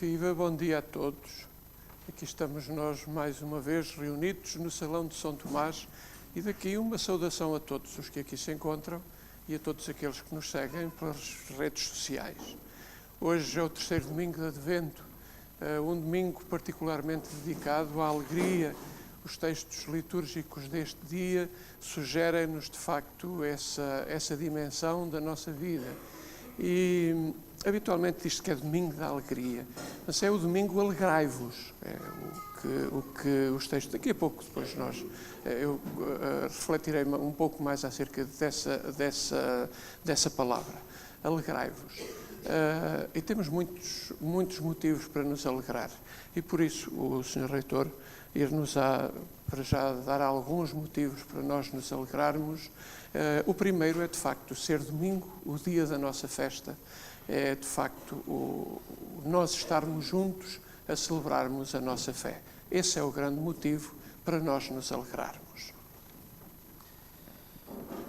Viva, bom dia a todos. Aqui estamos nós mais uma vez reunidos no Salão de São Tomás e daqui uma saudação a todos os que aqui se encontram e a todos aqueles que nos seguem pelas redes sociais. Hoje é o terceiro domingo de Advento, um domingo particularmente dedicado à alegria. Os textos litúrgicos deste dia sugerem-nos de facto essa dimensão da nossa vida. E habitualmente diz-se que é domingo da alegria, mas é o domingo alegrai-vos, é o que os textos, daqui a pouco depois eu refletirei um pouco mais acerca dessa palavra, alegrai-vos. E temos muitos motivos para nos alegrar e por isso o Sr. Reitor ir-nos para já dar alguns motivos para nós nos alegrarmos. O primeiro é de facto ser domingo, o dia da nossa festa, é de facto nós estarmos juntos a celebrarmos a nossa fé. Esse é o grande motivo para nós nos alegrarmos.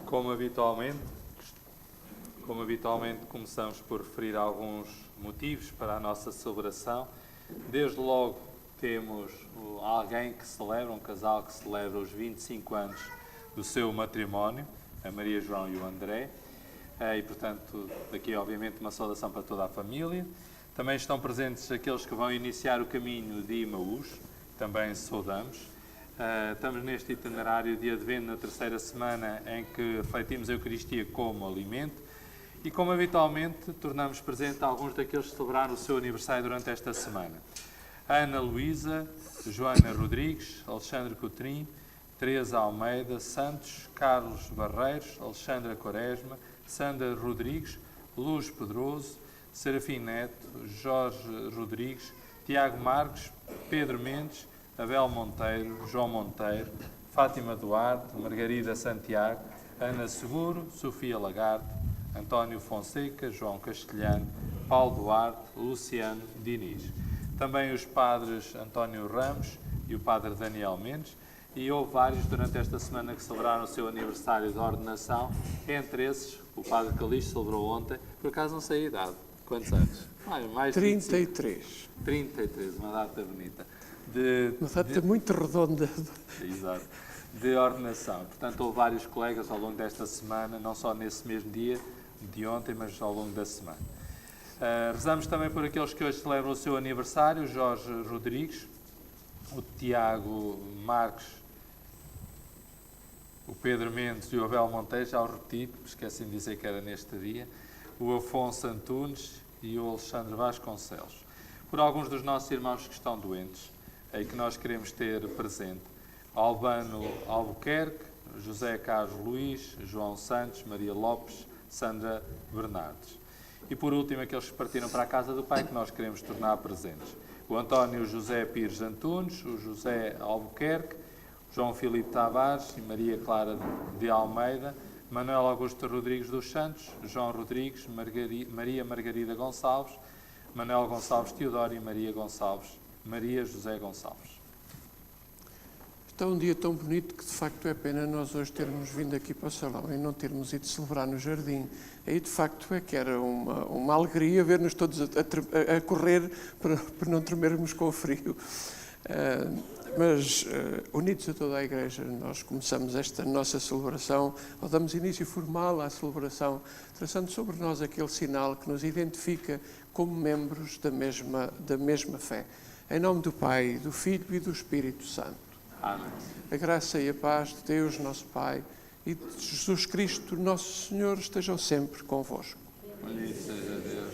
Como habitualmente começamos por referir alguns motivos para a nossa celebração. Desde logo temos alguém que celebra, um casal que celebra os 25 anos do seu matrimónio, a Maria João e o André, e portanto daqui obviamente uma saudação para toda a família. Também estão presentes aqueles que vão iniciar o caminho de Emaús, também saudamos. Estamos neste itinerário de Advento na terceira semana em que refletimos a Eucaristia como alimento e como habitualmente tornamos presente alguns daqueles que celebraram o seu aniversário durante esta semana. Ana Luísa, Joana Rodrigues, Alexandre Coutrinho, Teresa Almeida Santos, Carlos Barreiros, Alexandra Quaresma, Sandra Rodrigues, Luz Pedroso, Serafim Neto, Jorge Rodrigues, Tiago Marques, Pedro Mendes, Abel Monteiro, João Monteiro, Fátima Duarte, Margarida Santiago, Ana Seguro, Sofia Lagarde, António Fonseca, João Castelhano, Paulo Duarte, Luciano Diniz. Também os padres António Ramos e o padre Daniel Mendes, e houve vários durante esta semana que celebraram o seu aniversário de ordenação. Entre esses, o padre Calixto celebrou ontem, por acaso não sei a idade. Quantos anos? Mais 33. 33, uma data bonita. Uma data muito redonda. Exato. De ordenação. Portanto, houve vários colegas ao longo desta semana, não só nesse mesmo dia de ontem, mas ao longo da semana. Rezamos também por aqueles que hoje celebram o seu aniversário, o Jorge Rodrigues, o Tiago Marques, o Pedro Mendes e o Abel Monteiro, já o repeti, esqueci de dizer que era neste dia, o Afonso Antunes e o Alexandre Vasconcelos. Por alguns dos nossos irmãos que estão doentes, e que nós queremos ter presente, Albano Albuquerque, José Carlos Luís, João Santos, Maria Lopes, Sandra Bernardes. E por último, aqueles que partiram para a casa do Pai, que nós queremos tornar presentes. O António José Pires Antunes, o José Albuquerque, João Filipe Tavares e Maria Clara de Almeida, Manuel Augusto Rodrigues dos Santos, João Rodrigues, Maria Margarida Gonçalves, Manuel Gonçalves Teodoro e Maria José Gonçalves. Está um dia tão bonito que de facto é pena nós hoje termos vindo aqui para o salão e não termos ido celebrar no jardim. Aí de facto é que era uma alegria ver-nos todos a correr para não tremermos com o frio. Mas unidos a toda a Igreja, nós começamos esta nossa celebração, ou damos início formal à celebração, traçando sobre nós aquele sinal que nos identifica como membros da mesma fé. Em nome do Pai, do Filho e do Espírito Santo. Amém. A graça e a paz de Deus, nosso Pai, e de Jesus Cristo, nosso Senhor, estejam sempre convosco. Bendito seja Deus,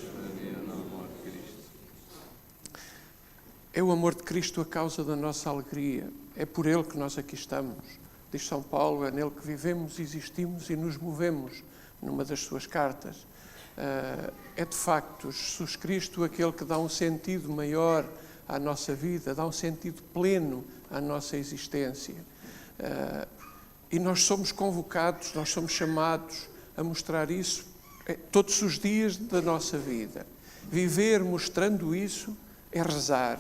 no amor de Cristo. É o amor de Cristo a causa da nossa alegria. É por Ele que nós aqui estamos. Diz São Paulo, é nele que vivemos, existimos e nos movemos, numa das suas cartas. É de facto Jesus Cristo aquele que dá um sentido maior à nossa vida, dá um sentido pleno à nossa existência. E nós somos convocados, nós somos chamados a mostrar isso todos os dias da nossa vida. Viver mostrando isso é rezar.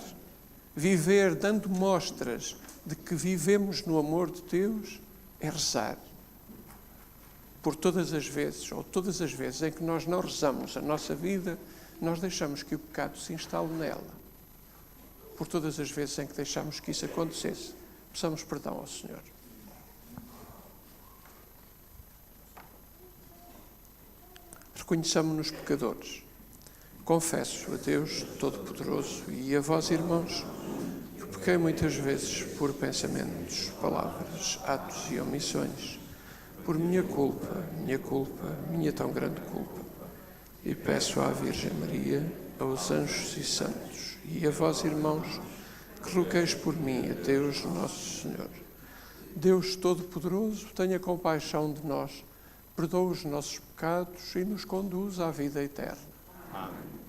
Viver dando mostras de que vivemos no amor de Deus é rezar. Por todas as vezes, ou todas as vezes em que nós não rezamos a nossa vida, nós deixamos que o pecado se instale nela. por todas as vezes em que deixámos que isso acontecesse. Peçamos perdão ao Senhor. Reconheçamos-nos pecadores. Confesso a Deus Todo-Poderoso e a vós, irmãos, que pequei muitas vezes por pensamentos, palavras, atos e omissões, por minha culpa, minha tão grande culpa. E peço à Virgem Maria, aos anjos e santos, e a vós, irmãos, que rogueis por mim a Deus Nosso Senhor. Deus Todo-Poderoso, tenha compaixão de nós, perdoa os nossos pecados e nos conduz à vida eterna. Amém.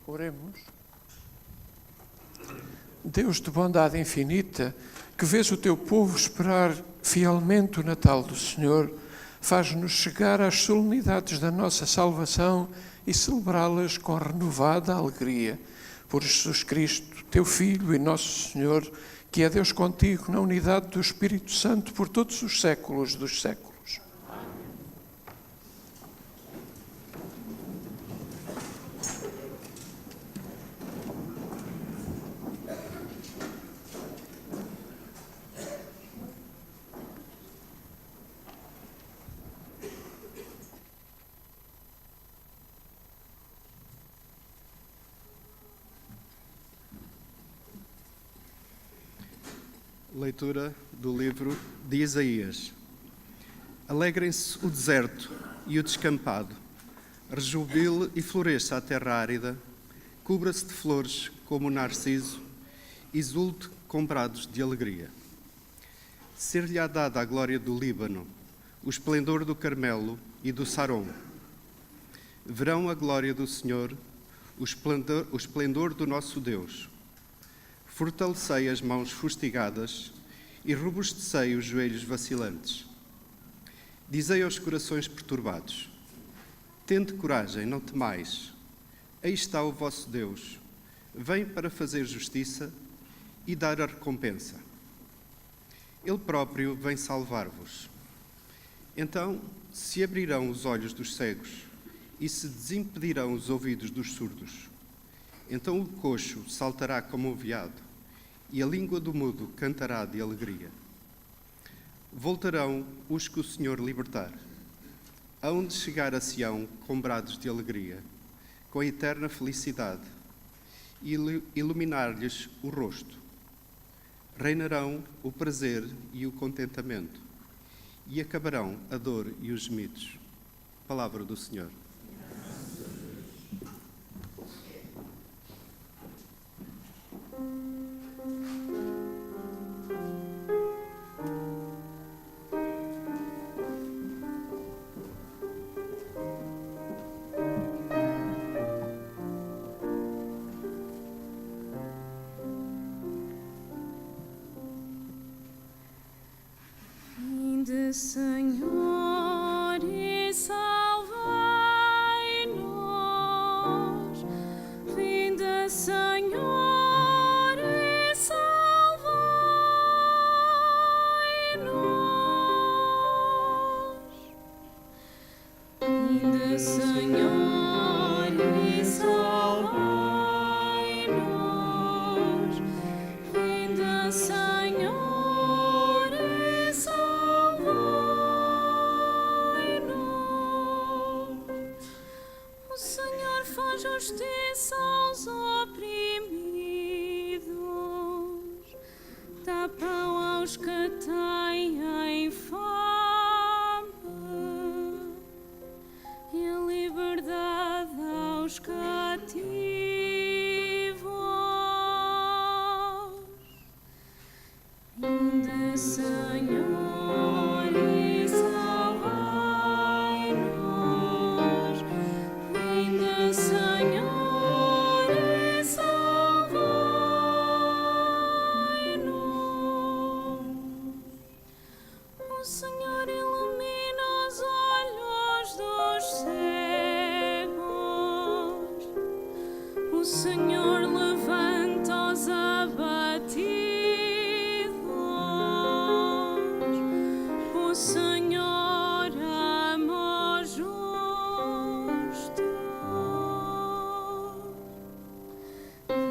Oremos. Deus de bondade infinita, que vês o teu povo esperar fielmente o Natal do Senhor, faz-nos chegar às solenidades da nossa salvação e celebrá-las com renovada alegria. Por Jesus Cristo, teu Filho e nosso Senhor, que é Deus contigo na unidade do Espírito Santo por todos os séculos dos séculos. Leitura do livro de Isaías. Alegrem-se o deserto e o descampado, rejubile e floresça a terra árida, cubra-se de flores como o narciso, exulte com brados de alegria. Ser-lhe-á dada a glória do Líbano, o esplendor do Carmelo e do Sarom. Verão a glória do Senhor, o esplendor do nosso Deus. Fortalecei as mãos fustigadas e robustecei os joelhos vacilantes. Dizei aos corações perturbados: tende coragem, não temais. Aí está o vosso Deus. Vem para fazer justiça e dar a recompensa. Ele próprio vem salvar-vos. Então se abrirão os olhos dos cegos e se desimpedirão os ouvidos dos surdos. Então o coxo saltará como um veado e a língua do mudo cantará de alegria. Voltarão os que o Senhor libertar. Hão de chegar a Sião com brados de alegria, com a eterna felicidade, e iluminar-lhes o rosto. Reinarão o prazer e o contentamento, e acabarão a dor e os gemidos. Palavra do Senhor. Senhor, e salvai-nos. Vinde, Senhor, e salvai-nos. Vinde, Senhor, e salvai-nos. Vinde, Senhor, e salvai-nos. O Senhor faz justiça aos oprimidos, dá pão aos que têm fome e a liberdade aos cativos. Vinde, Senhor, e salvai-nos. Vinde, Senhor, e salvai-nos. O Senhor ilumina os olhos dos cegos. O Senhor levanta os abatidos. O Senhor ama os justos.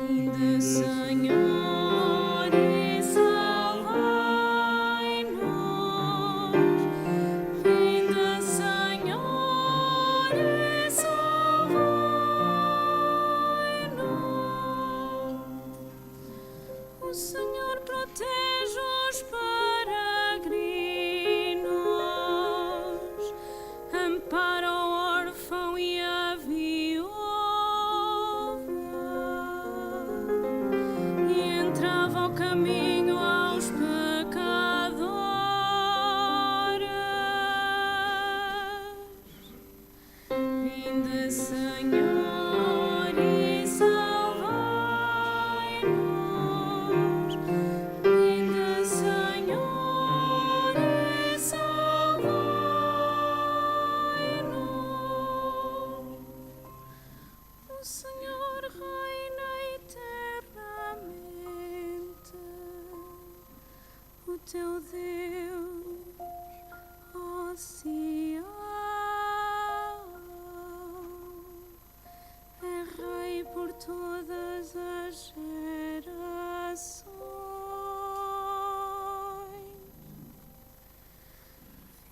Vinde, Senhor, e salvai-nos. Vinde, Senhor, e salvai-nos. O Senhor protege os peregrinos, ampara o órfão e a viúva, e entrava ao caminho aos pecadores. Vinde, Senhor, e salvai-nos. Vinde, Senhor, e salvai-nos. O Senhor reina eternamente. O teu Deus, ó Sião, é Rei por todas as gerações.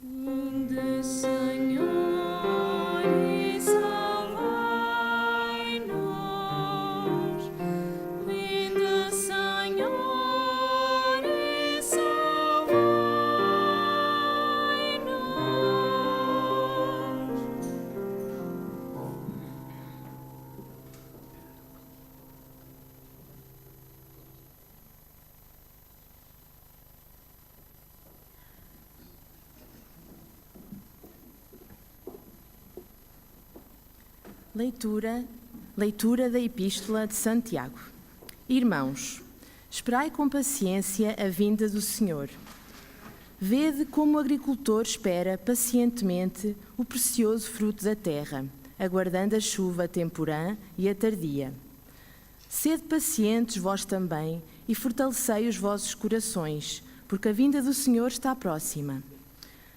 Vinde, Senhor, e salvai-nos. Vinde, Senhor, e salvai-nos. Leitura da Epístola de Santiago. Irmãos, esperai com paciência a vinda do Senhor. Vede como o agricultor espera pacientemente o precioso fruto da terra, aguardando a chuva temporã e a tardia. Sede pacientes vós também e fortalecei os vossos corações, porque a vinda do Senhor está próxima.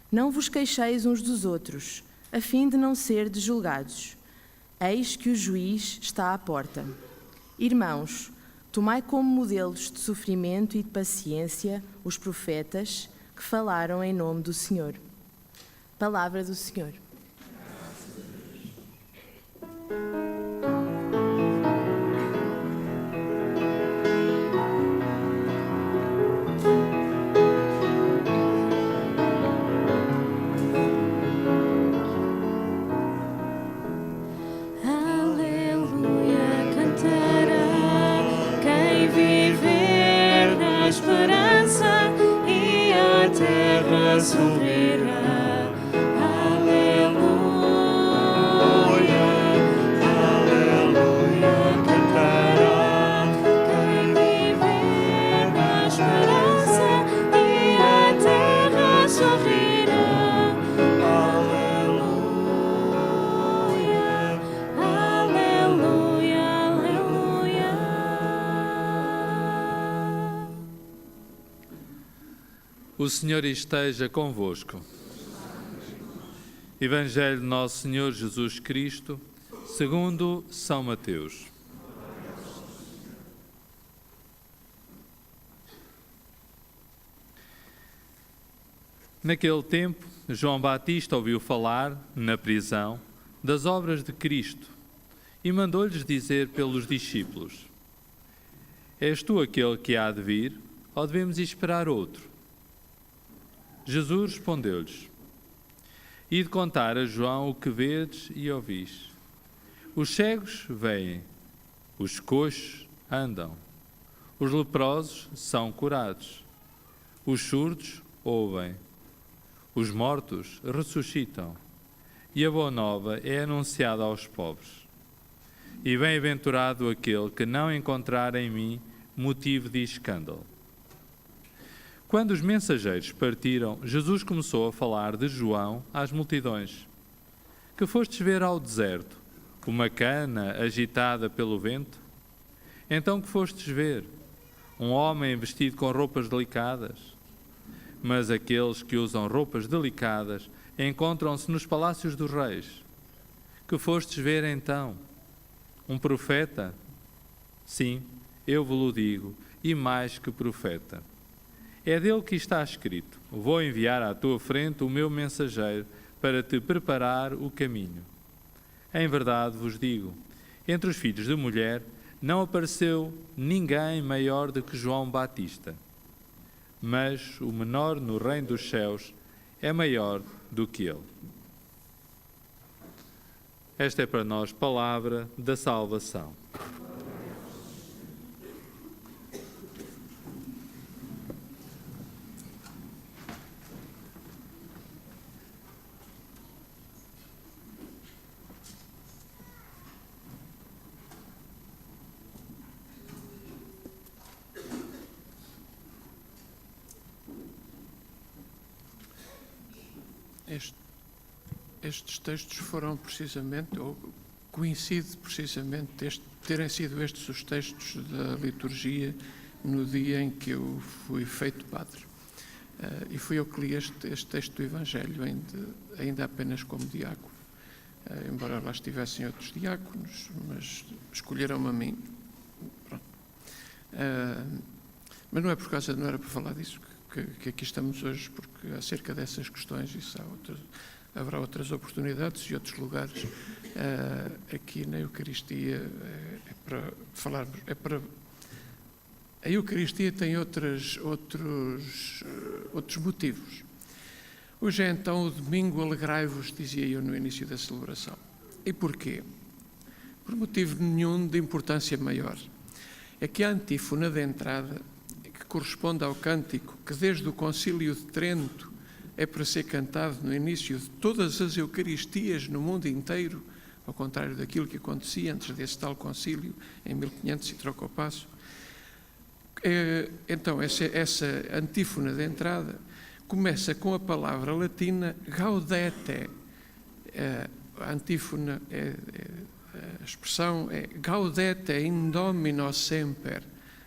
Não vos queixeis uns dos outros, a fim de não serdes julgados. Eis que o juiz está à porta. Irmãos, tomai como modelos de sofrimento e de paciência os profetas que falaram em nome do Senhor. Palavra do Senhor. Sorrirá, aleluia, aleluia, cantará. Quem viver na esperança e a terra sorrirá. O Senhor esteja convosco. Evangelho de Nosso Senhor Jesus Cristo, segundo São Mateus. Naquele tempo, João Batista ouviu falar, na prisão, das obras de Cristo e mandou-lhes dizer pelos discípulos: És tu aquele que há de vir, ou devemos esperar outro? Jesus respondeu-lhes: Ide contar a João o que vedes e ouvis. Os cegos veem, os coxos andam, os leprosos são curados, os surdos ouvem, os mortos ressuscitam, e a boa nova é anunciada aos pobres. E bem-aventurado aquele que não encontrar em mim motivo de escândalo. Quando os mensageiros partiram, Jesus começou a falar de João às multidões. Que fostes ver ao deserto? Uma cana agitada pelo vento? Então que fostes ver? Um homem vestido com roupas delicadas? Mas aqueles que usam roupas delicadas encontram-se nos palácios dos reis. Que fostes ver então? Um profeta? Sim, eu vos digo, e mais que profeta. É dele que está escrito: vou enviar à tua frente o meu mensageiro para te preparar o caminho. Em verdade vos digo, entre os filhos de mulher não apareceu ninguém maior do que João Batista. Mas o menor no reino dos céus é maior do que ele. Esta é para nós palavra da salvação. Estes textos foram precisamente, ou coincide precisamente terem sido estes os textos da liturgia no dia em que eu fui feito padre. E fui eu que li este texto do Evangelho, ainda apenas como diácono. Embora lá estivessem outros diáconos, mas escolheram-me a mim. Pronto. Mas não era para falar disso que aqui estamos hoje, porque acerca dessas questões haverá outras oportunidades e outros lugares. Aqui na Eucaristia é para falarmos, a Eucaristia tem outros motivos. Hoje é então o domingo, alegrai-vos, dizia eu no início da celebração. E porquê? Por motivo nenhum de importância maior. É que a antífona de entrada, que corresponde ao cântico que desde o Concílio de Trento é para ser cantado no início de todas as Eucaristias no mundo inteiro, ao contrário daquilo que acontecia antes desse tal concílio, em 1500 e troca o passo. Então, essa antífona de entrada começa com a palavra latina gaudete. A antífona, a expressão é gaudete in Domino semper,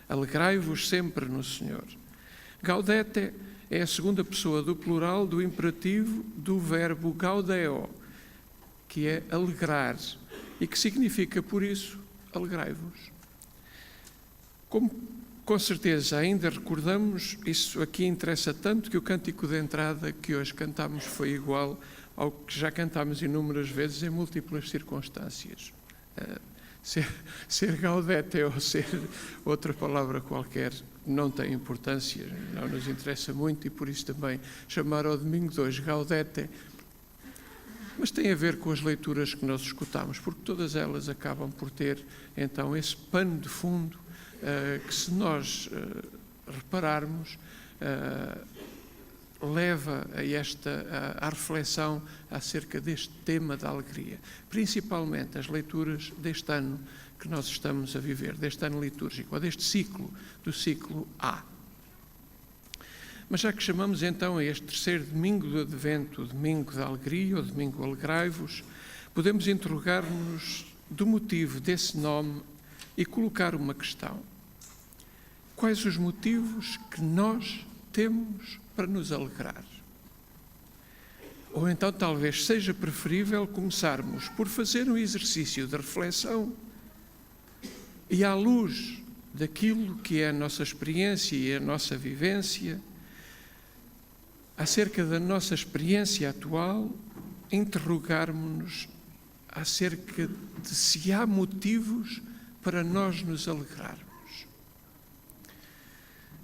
alegrai-vos sempre no Senhor. Gaudete é a segunda pessoa do plural do imperativo do verbo gaudeo, que é alegrar, e que significa, por isso, alegrai-vos. Como com certeza ainda recordamos, isso aqui interessa tanto, que o cântico de entrada que hoje cantamos foi igual ao que já cantámos inúmeras vezes em múltiplas circunstâncias. Ser gaudete ou ser outra palavra qualquer não tem importância, não nos interessa muito, e por isso também chamar ao domingo de hoje gaudete, mas tem a ver com as leituras que nós escutamos, porque todas elas acabam por ter então esse pano de fundo que, se nós repararmos, leva à reflexão acerca deste tema da alegria, principalmente as leituras deste ano que nós estamos a viver, deste ano litúrgico, ou deste ciclo, do ciclo A. Mas já que chamamos então a este terceiro domingo do Advento, o domingo da alegria, ou domingo alegrai-vos, podemos interrogar-nos do motivo desse nome e colocar uma questão. Quais os motivos que nós temos para nos alegrar. Ou então talvez seja preferível começarmos por fazer um exercício de reflexão e, à luz daquilo que é a nossa experiência e a nossa vivência, acerca da nossa experiência atual, interrogarmos-nos acerca de se há motivos para nós nos alegrarmos.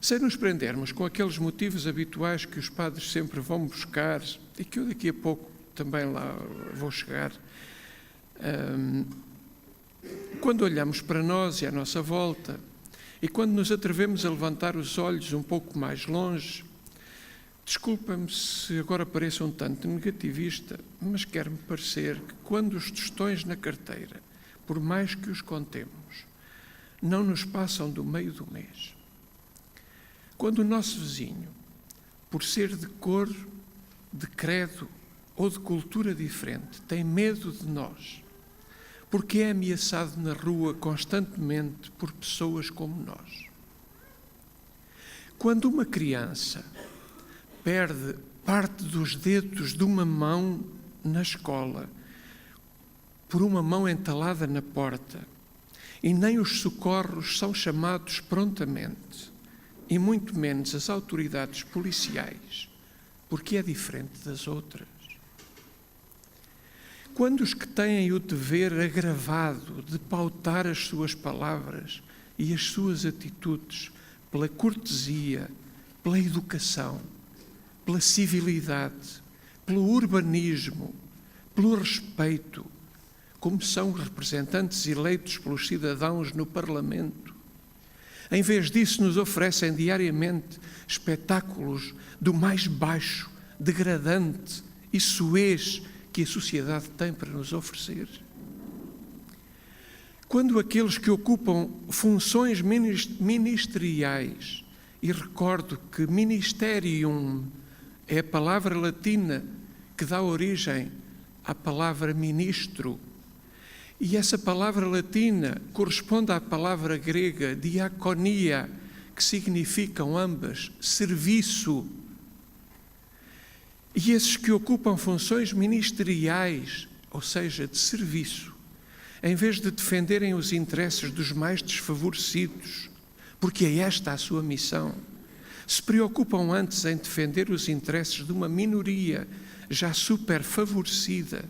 Sem nos prendermos com aqueles motivos habituais que os padres sempre vão buscar e que eu daqui a pouco também lá vou chegar, quando olhamos para nós e à nossa volta e quando nos atrevemos a levantar os olhos um pouco mais longe, desculpa-me se agora pareço um tanto negativista, mas quer-me parecer que quando os tostões na carteira, por mais que os contemos, não nos passam do meio do mês, quando o nosso vizinho, por ser de cor, de credo ou de cultura diferente, tem medo de nós, porque é ameaçado na rua constantemente por pessoas como nós. Quando uma criança perde parte dos dedos de uma mão na escola por uma mão entalada na porta e nem os socorros são chamados prontamente, e muito menos as autoridades policiais, porque é diferente das outras. Quando os que têm o dever agravado de pautar as suas palavras e as suas atitudes pela cortesia, pela educação, pela civilidade, pelo urbanismo, pelo respeito, como são representantes eleitos pelos cidadãos no Parlamento, em vez disso nos oferecem diariamente espetáculos do mais baixo, degradante e soez que a sociedade tem para nos oferecer. Quando aqueles que ocupam funções ministeriais, e recordo que ministerium é a palavra latina que dá origem à palavra ministro, e essa palavra latina corresponde à palavra grega diaconia, que significam ambas serviço. E esses que ocupam funções ministeriais, ou seja, de serviço, em vez de defenderem os interesses dos mais desfavorecidos, porque é esta a sua missão, se preocupam antes em defender os interesses de uma minoria já super favorecida,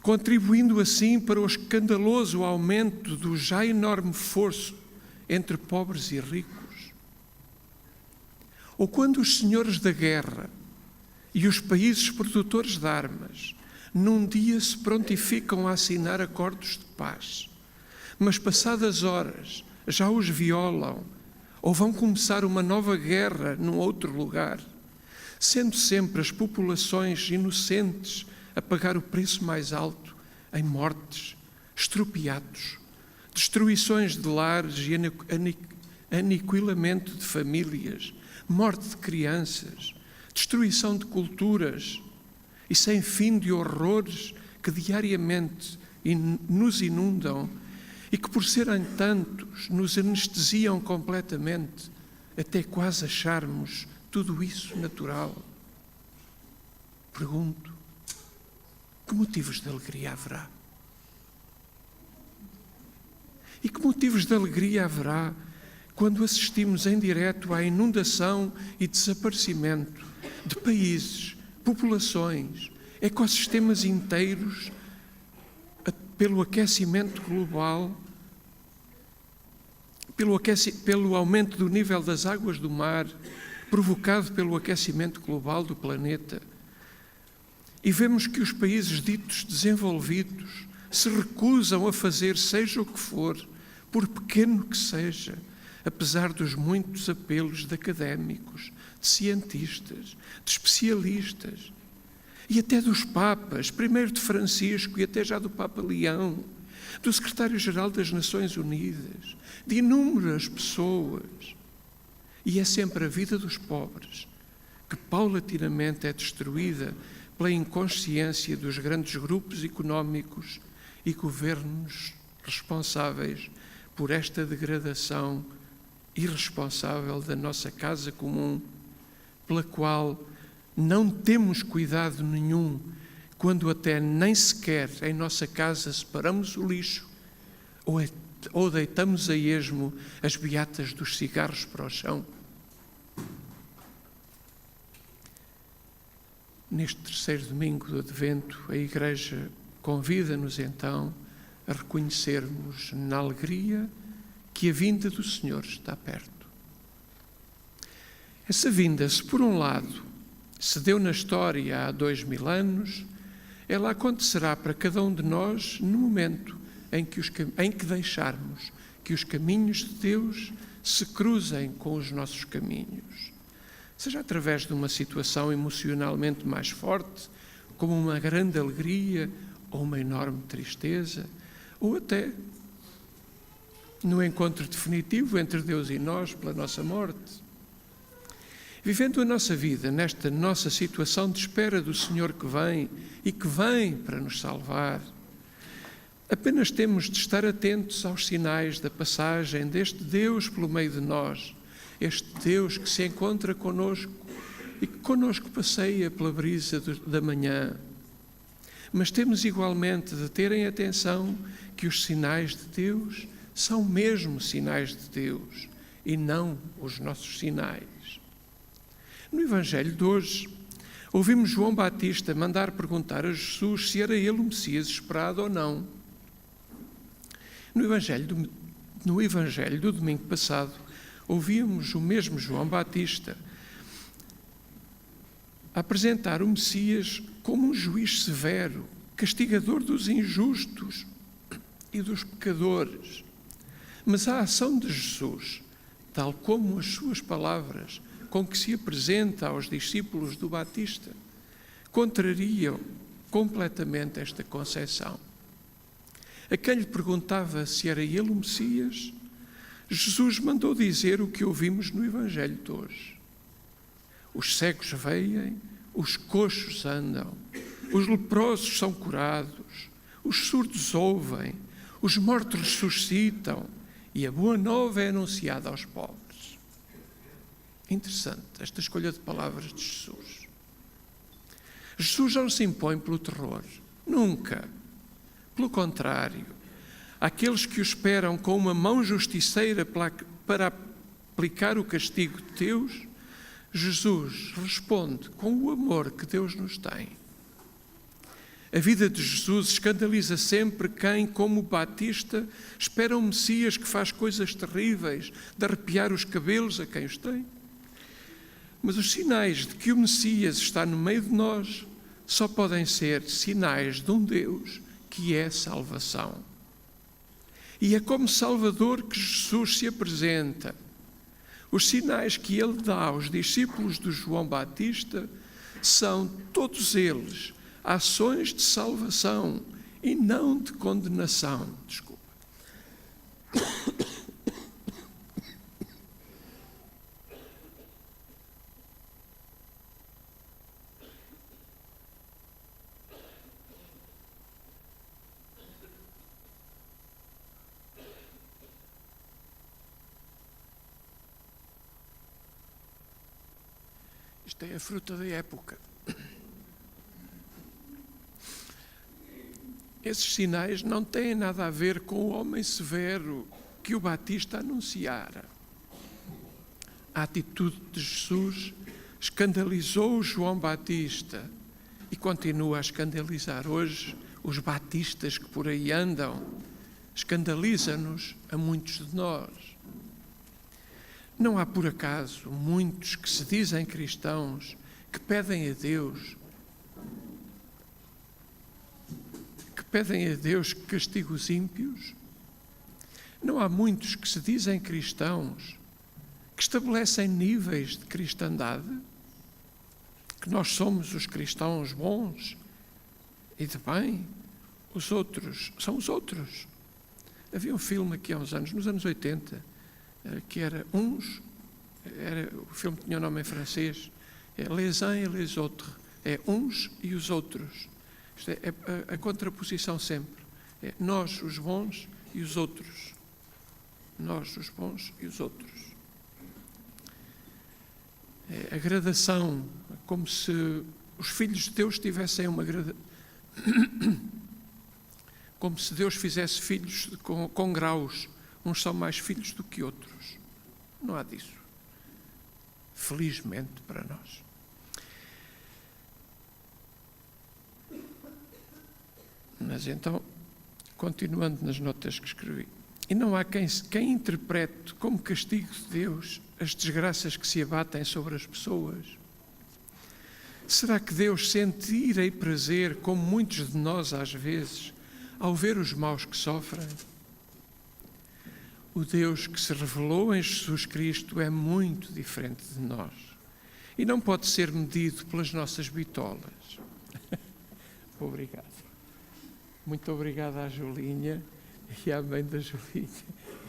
contribuindo assim para o escandaloso aumento do já enorme fosso entre pobres e ricos. Ou quando os senhores da guerra e os países produtores de armas num dia se prontificam a assinar acordos de paz, mas passadas horas já os violam ou vão começar uma nova guerra num outro lugar, sendo sempre as populações inocentes a pagar o preço mais alto em mortes, estropiatos, destruições de lares e aniquilamento de famílias, morte de crianças, destruição de culturas e sem fim de horrores que diariamente nos inundam e que, por serem tantos, nos anestesiam completamente, até quase acharmos tudo isso natural. Pergunto, que motivos de alegria haverá? E que motivos de alegria haverá quando assistimos em direto à inundação e desaparecimento de países, populações, ecossistemas inteiros pelo aquecimento global, pelo aumento do nível das águas do mar, provocado pelo aquecimento global do planeta? E vemos que os países ditos desenvolvidos se recusam a fazer seja o que for, por pequeno que seja, apesar dos muitos apelos de académicos, de cientistas, de especialistas e até dos papas, primeiro de Francisco e até já do Papa Leão, do secretário-geral das Nações Unidas, de inúmeras pessoas. E é sempre a vida dos pobres que paulatinamente é destruída pela inconsciência dos grandes grupos económicos e governos responsáveis por esta degradação irresponsável da nossa casa comum, pela qual não temos cuidado nenhum, quando até nem sequer em nossa casa separamos o lixo ou deitamos a esmo as beatas dos cigarros para o chão? Neste terceiro domingo do Advento, a Igreja convida-nos então a reconhecermos na alegria que a vinda do Senhor está perto. Essa vinda, se por um lado se deu na história há 2000 anos, ela acontecerá para cada um de nós no momento em que deixarmos que os caminhos de Deus se cruzem com os nossos caminhos. Seja através de uma situação emocionalmente mais forte, como uma grande alegria ou uma enorme tristeza, ou até no encontro definitivo entre Deus e nós pela nossa morte. Vivendo a nossa vida nesta nossa situação de espera do Senhor que vem e que vem para nos salvar, apenas temos de estar atentos aos sinais da passagem deste Deus pelo meio de nós, este Deus que se encontra conosco e que conosco passeia pela brisa da manhã. Mas temos igualmente de ter em atenção que os sinais de Deus são mesmo sinais de Deus e não os nossos sinais. No Evangelho de hoje, ouvimos João Batista mandar perguntar a Jesus se era ele o Messias esperado ou não. No Evangelho do domingo passado, ouvíamos o mesmo João Batista apresentar o Messias como um juiz severo, castigador dos injustos e dos pecadores. Mas a ação de Jesus, tal como as suas palavras com que se apresenta aos discípulos do Batista, contrariam completamente esta concepção. A quem lhe perguntava se era ele o Messias, Jesus mandou dizer o que ouvimos no Evangelho de hoje. Os cegos veem, os coxos andam, os leprosos são curados, os surdos ouvem, os mortos ressuscitam e a boa nova é anunciada aos pobres. Interessante esta escolha de palavras de Jesus. Jesus não se impõe pelo terror, nunca. Pelo contrário, aqueles que o esperam com uma mão justiceira para aplicar o castigo de Deus, Jesus responde com o amor que Deus nos tem. A vida de Jesus escandaliza sempre quem, como Batista, espera um Messias que faz coisas terríveis, de arrepiar os cabelos a quem os tem. Mas os sinais de que o Messias está no meio de nós só podem ser sinais de um Deus que é salvação. E é como Salvador que Jesus se apresenta. Os sinais que ele dá aos discípulos de João Batista são, todos eles, ações de salvação e não de condenação. Desculpa. Isto é a fruta da época. Esses sinais não têm nada a ver com o homem severo que o Batista anunciara. A atitude de Jesus escandalizou João Batista e continua a escandalizar hoje os batistas que por aí andam. Escandaliza-nos a muitos de nós. Não há por acaso muitos que se dizem cristãos que pedem a Deus que castigue os ímpios? Não há muitos que se dizem cristãos que estabelecem níveis de cristandade? Que nós somos os cristãos bons e de bem, os outros são os outros. Havia um filme aqui há uns anos, nos anos 80, que era o filme tinha o nome em francês, Les uns et les autres, é uns e os outros. Isto é a contraposição sempre, é nós os bons e os outros. Nós os bons e os outros. a gradação, como se os filhos de Deus tivessem uma gradação, como se Deus fizesse filhos com graus, uns são mais filhos do que outros. Não há disso, felizmente para nós. Mas então, continuando nas notas que escrevi, e não há quem interprete como castigo de Deus as desgraças que se abatem sobre as pessoas. Será que Deus sente ira e prazer, como muitos de nós às vezes, ao ver os maus que sofrem? O Deus que se revelou em Jesus Cristo é muito diferente de nós e não pode ser medido pelas nossas bitolas. Obrigado. Muito obrigado à Julinha e à mãe da Julinha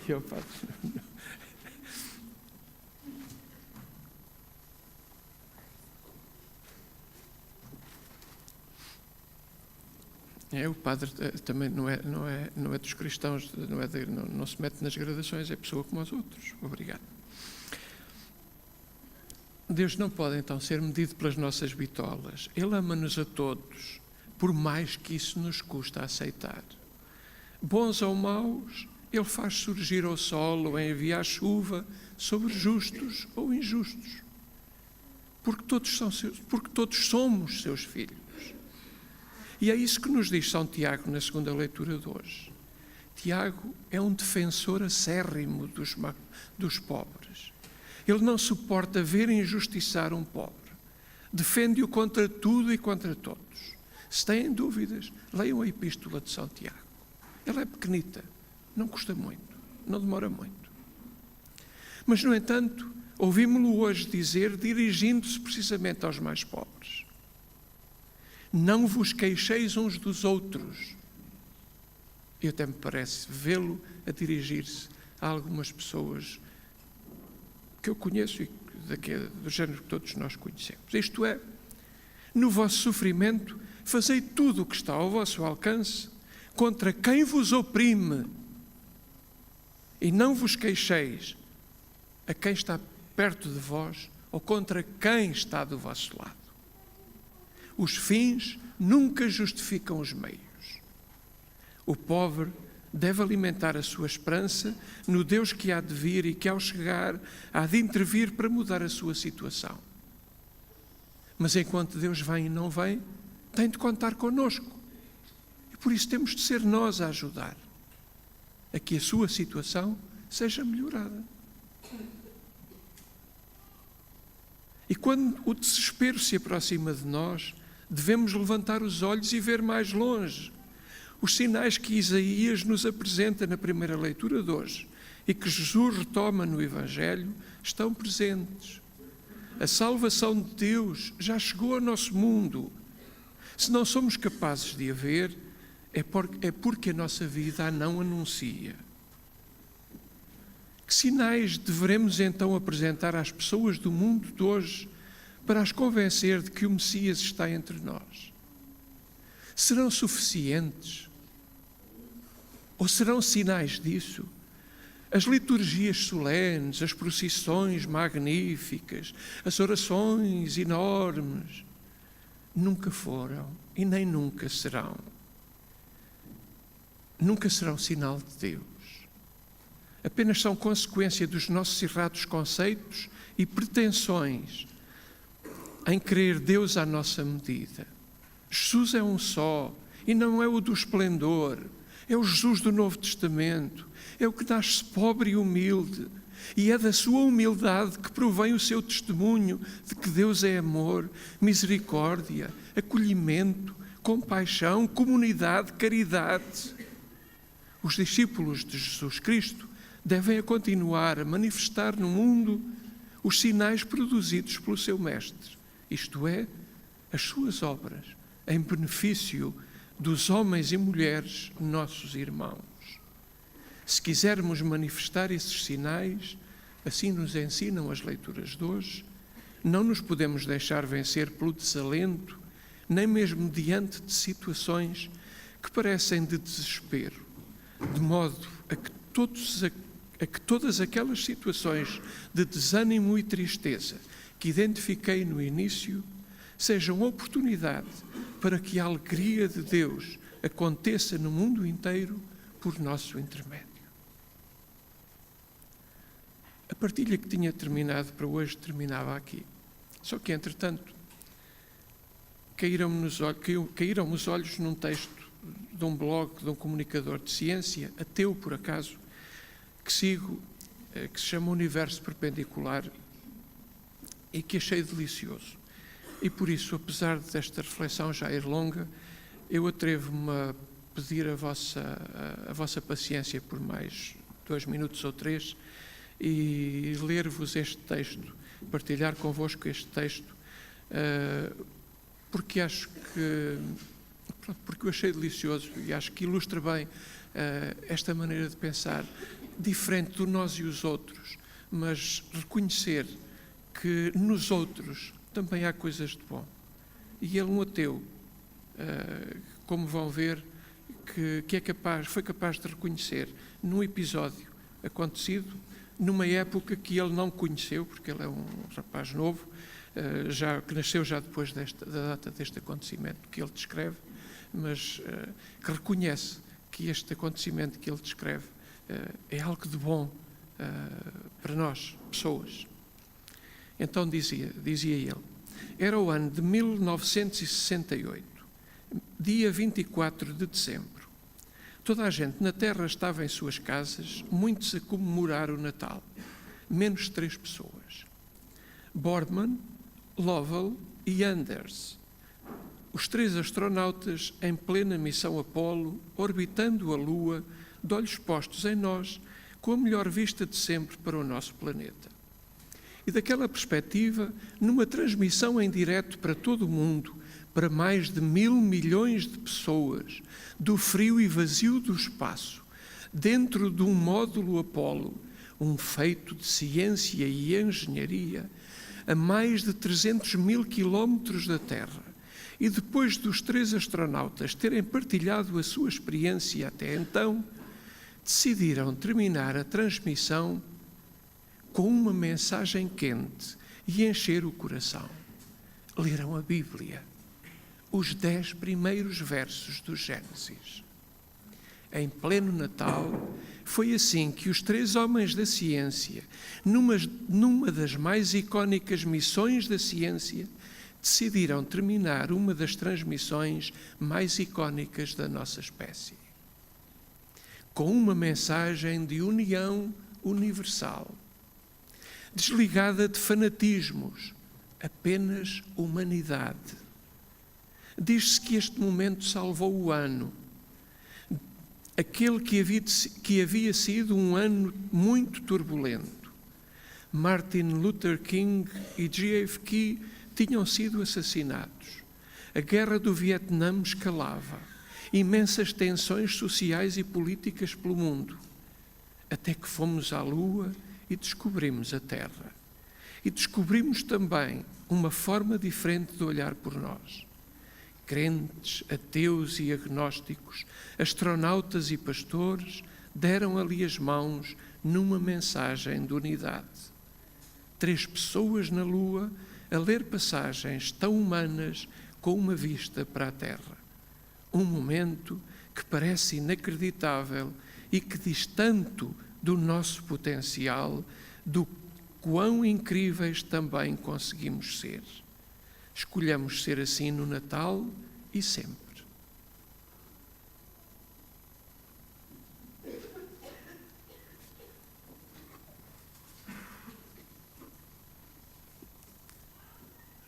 e ao Padre Nuno. O padre também não é dos cristãos, não se mete nas gradações, é pessoa como os outros. Obrigado. Deus não pode então ser medido pelas nossas bitolas. Ele ama-nos a todos, por mais que isso nos custa aceitar. Bons ou maus, Ele faz surgir o sol ou envia a chuva sobre justos ou injustos. Porque todos somos seus filhos. E é isso que nos diz São Tiago na segunda leitura de hoje. Tiago é um defensor acérrimo dos pobres. Ele não suporta ver injustiçar um pobre. Defende-o contra tudo e contra todos. Se têm dúvidas, leiam a Epístola de São Tiago. Ela é pequenita, não custa muito, não demora muito. Mas, no entanto, ouvimos-lo hoje dizer, dirigindo-se precisamente aos mais pobres: não vos queixeis uns dos outros. E até me parece vê-lo a dirigir-se a algumas pessoas que eu conheço e do género que todos nós conhecemos. Isto é, no vosso sofrimento, fazei tudo o que está ao vosso alcance contra quem vos oprime e não vos queixeis a quem está perto de vós ou contra quem está do vosso lado. Os fins nunca justificam os meios. O pobre deve alimentar a sua esperança no Deus que há de vir e que, ao chegar, há de intervir para mudar a sua situação. Mas enquanto Deus vem e não vem, tem de contar connosco. E por isso temos de ser nós a ajudar a que a sua situação seja melhorada. E quando o desespero se aproxima de nós, devemos levantar os olhos e ver mais longe. Os sinais que Isaías nos apresenta na primeira leitura de hoje e que Jesus retoma no Evangelho estão presentes. A salvação de Deus já chegou ao nosso mundo. Se não somos capazes de a ver, é porque a nossa vida a não anuncia. Que sinais devemos então apresentar às pessoas do mundo de hoje para as convencer de que o Messias está entre nós? Serão suficientes? Ou serão sinais disso? As liturgias solenes, as procissões magníficas, as orações enormes, nunca foram e nem nunca serão. Nunca serão sinal de Deus. Apenas são consequência dos nossos errados conceitos e pretensões em querer Deus à nossa medida. Jesus é um só e não é o do esplendor. É o Jesus do Novo Testamento. É o que nasce pobre e humilde. E é da sua humildade que provém o seu testemunho de que Deus é amor, misericórdia, acolhimento, compaixão, comunidade, caridade. Os discípulos de Jesus Cristo devem continuar a manifestar no mundo os sinais produzidos pelo seu Mestre, isto é, as suas obras, em benefício dos homens e mulheres, nossos irmãos. Se quisermos manifestar esses sinais, assim nos ensinam as leituras de hoje, não nos podemos deixar vencer pelo desalento, nem mesmo diante de situações que parecem de desespero, de modo a que todas aquelas situações de desânimo e tristeza que identifiquei no início sejam oportunidade para que a alegria de Deus aconteça no mundo inteiro por nosso intermédio. A partilha que tinha terminado para hoje terminava aqui. Só que, entretanto, caíram-me os olhos num texto de um blog de um comunicador de ciência, ateu por acaso, que sigo, que se chama Universo Perpendicular e que achei delicioso. E por isso, apesar desta reflexão já ir longa, eu atrevo-me a pedir a vossa paciência por mais 2 minutos ou 3 e ler-vos este texto, partilhar convosco este texto, porque acho que, porque eu achei delicioso e acho que ilustra bem esta maneira de pensar, diferente do nós e os outros, mas reconhecer que nos outros também há coisas de bom. E ele, um ateu, como vão ver, que foi capaz de reconhecer num episódio acontecido, numa época que ele não conheceu, porque ele é um rapaz novo, que nasceu já depois da data deste acontecimento que ele descreve, mas que reconhece que este acontecimento que ele descreve é algo de bom para nós, pessoas. Então dizia ele, era o ano de 1968, dia 24 de dezembro. Toda a gente na Terra estava em suas casas, muitos a comemorar o Natal, menos 3 pessoas. Boardman, Lovell e Anders, os 3 astronautas em plena missão Apollo, orbitando a Lua, de olhos postos em nós, com a melhor vista de sempre para o nosso planeta. E daquela perspectiva, numa transmissão em direto para todo o mundo, para mais de 1.000 milhões de pessoas, do frio e vazio do espaço, dentro de um módulo Apollo, um feito de ciência e engenharia, a mais de 300.000 quilómetros da Terra, e depois dos 3 astronautas terem partilhado a sua experiência até então, decidiram terminar a transmissão com uma mensagem quente e encher o coração. Leram a Bíblia, os 10 primeiros versos do Gênesis. Em pleno Natal, foi assim que os 3 homens da ciência, numa das mais icónicas missões da ciência, decidiram terminar uma das transmissões mais icónicas da nossa espécie. Com uma mensagem de união universal, desligada de fanatismos, apenas humanidade. Diz-se que este momento salvou o ano, aquele que havia sido um ano muito turbulento. Martin Luther King e JFK tinham sido assassinados. A guerra do Vietnã escalava. Imensas tensões sociais e políticas pelo mundo. Até que fomos à Lua e descobrimos a Terra. E descobrimos também uma forma diferente de olhar por nós. Crentes, ateus e agnósticos, astronautas e pastores deram ali as mãos numa mensagem de unidade. 3 pessoas na Lua a ler passagens tão humanas com uma vista para a Terra. Um momento que parece inacreditável e que diz tanto do nosso potencial, do quão incríveis também conseguimos ser. Escolhamos ser assim no Natal e sempre.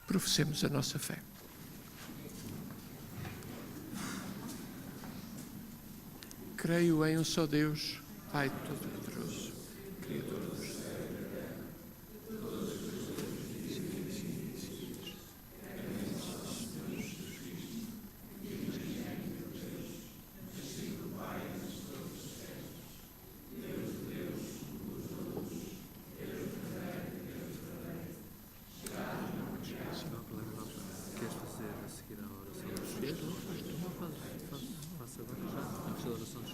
Professemos a nossa fé. Creio em um só Deus, Pai Todo-Poderoso, Criador dos céus. Faça agora já a oração dos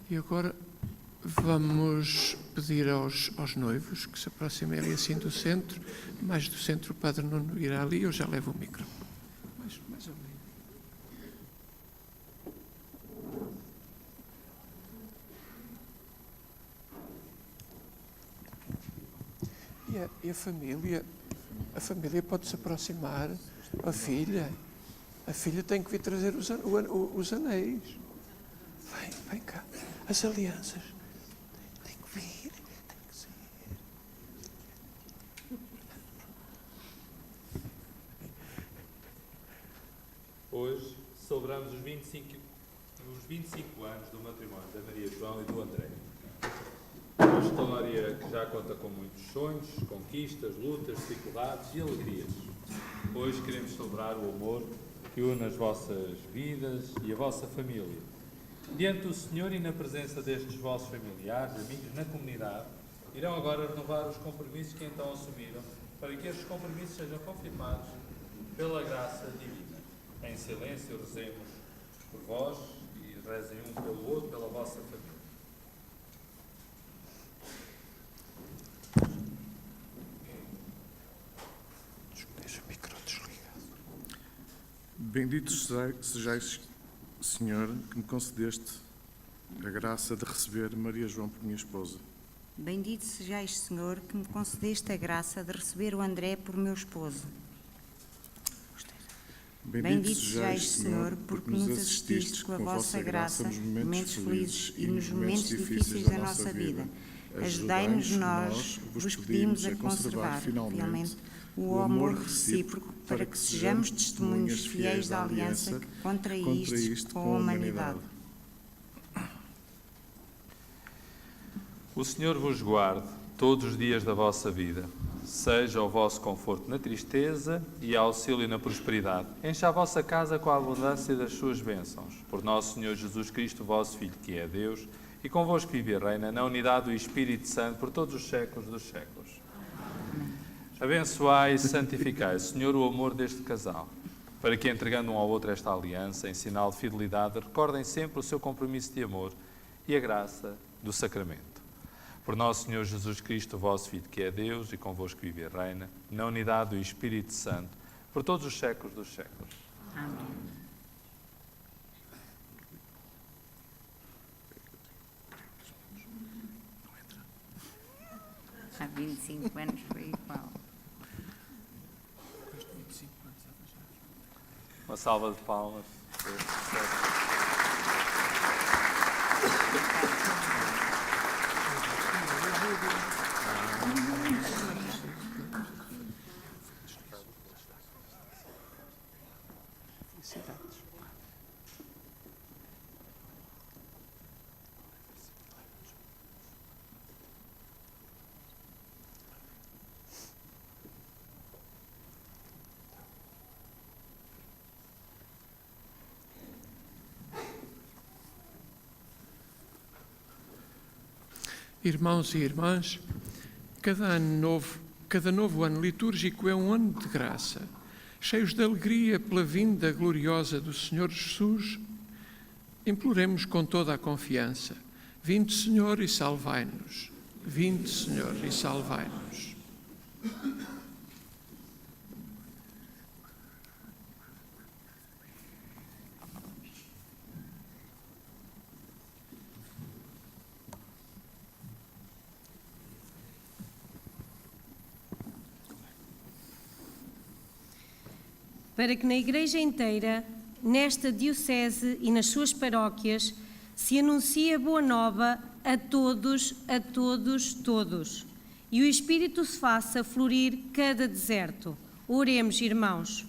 E agora vamos pedir aos noivos que se aproximem ali assim do centro. Mais do centro, o Padre Nuno irá ali, eu já levo o micro. Mais ou menos. E a família? A família pode se aproximar. A filha tem que vir trazer os anéis. Vem cá. As alianças. Tem que vir. Tem que ser. Hoje celebramos os 25 anos do matrimónio da Maria João e do André. Uma história que já conta com muitos sonhos, conquistas, lutas, dificuldades e alegrias. Hoje queremos celebrar o amor que une as vossas vidas e a vossa família. Diante do Senhor e na presença destes vossos familiares, amigos na comunidade, irão agora renovar os compromissos que então assumiram, para que estes compromissos sejam confirmados pela graça divina. Em silêncio rezemos por vós e rezem um pelo outro, pela vossa família. Deixa o micro desligado. Bendito sejais, Senhor, que me concedeste a graça de receber Maria João por minha esposa. Bendito sejais, Senhor, que me concedeste a graça de receber o André por meu esposo. Bendito sejais, Senhor, porque nos assististe com a vossa graça nos momentos felizes e nos momentos difíceis da nossa vida. Ajudai-nos nós, vos pedimos a conservar, finalmente, o amor recíproco para que sejamos testemunhas fiéis da aliança que contraíste com a humanidade. O Senhor vos guarde todos os dias da vossa vida. Seja o vosso conforto na tristeza e auxílio na prosperidade. Encha a vossa casa com a abundância das suas bênçãos. Por nosso Senhor Jesus Cristo, vosso Filho, que é Deus, e convosco vive e reina na unidade do Espírito Santo por todos os séculos dos séculos. Abençoai e santificai, Senhor, o amor deste casal, para que, entregando um ao outro esta aliança, em sinal de fidelidade, recordem sempre o seu compromisso de amor e a graça do sacramento. Por nosso Senhor Jesus Cristo, vosso Filho, que é Deus, e convosco vive e reina, na unidade do Espírito Santo, por todos os séculos dos séculos. Amém. Há 25 anos foi igual. Uma salva de palmas. Felicidades. Irmãos e irmãs, cada novo ano litúrgico é um ano de graça. Cheios de alegria pela vinda gloriosa do Senhor Jesus, imploremos com toda a confiança: vinde, Senhor, e salvai-nos. Vinde, Senhor, e salvai-nos. Para que na Igreja inteira, nesta Diocese e nas suas paróquias, se anuncie a boa nova a todos, todos, e o Espírito se faça florir cada deserto. Oremos, irmãos.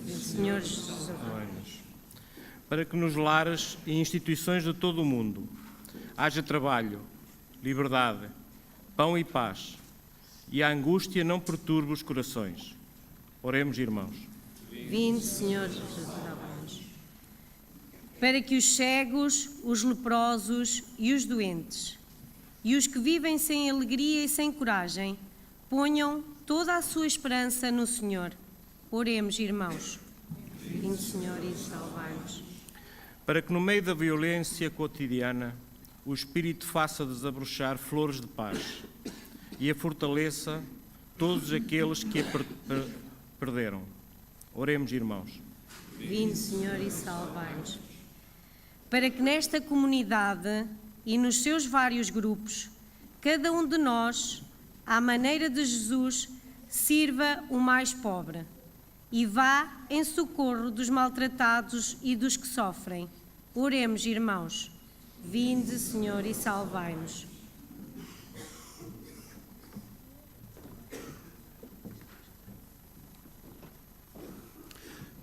Senhor Jesus. Para que nos lares e instituições de todo o mundo haja trabalho, liberdade, pão e paz, e a angústia não perturbe os corações. Oremos, irmãos. Vinde, Senhor Jesus. Para que os cegos, os leprosos e os doentes, e os que vivem sem alegria e sem coragem, ponham toda a sua esperança no Senhor. Oremos, irmãos. Vinde, Senhor, e salvai-nos. Para que no meio da violência cotidiana o Espírito faça desabrochar flores de paz e a fortaleça todos aqueles que a perderam. Oremos, irmãos. Vinde, Senhor, e salvai-nos. Para que nesta comunidade e nos seus vários grupos, cada um de nós, à maneira de Jesus, sirva o mais pobre e vá em socorro dos maltratados e dos que sofrem. Oremos, irmãos. Vinde, Senhor, e salvai-nos.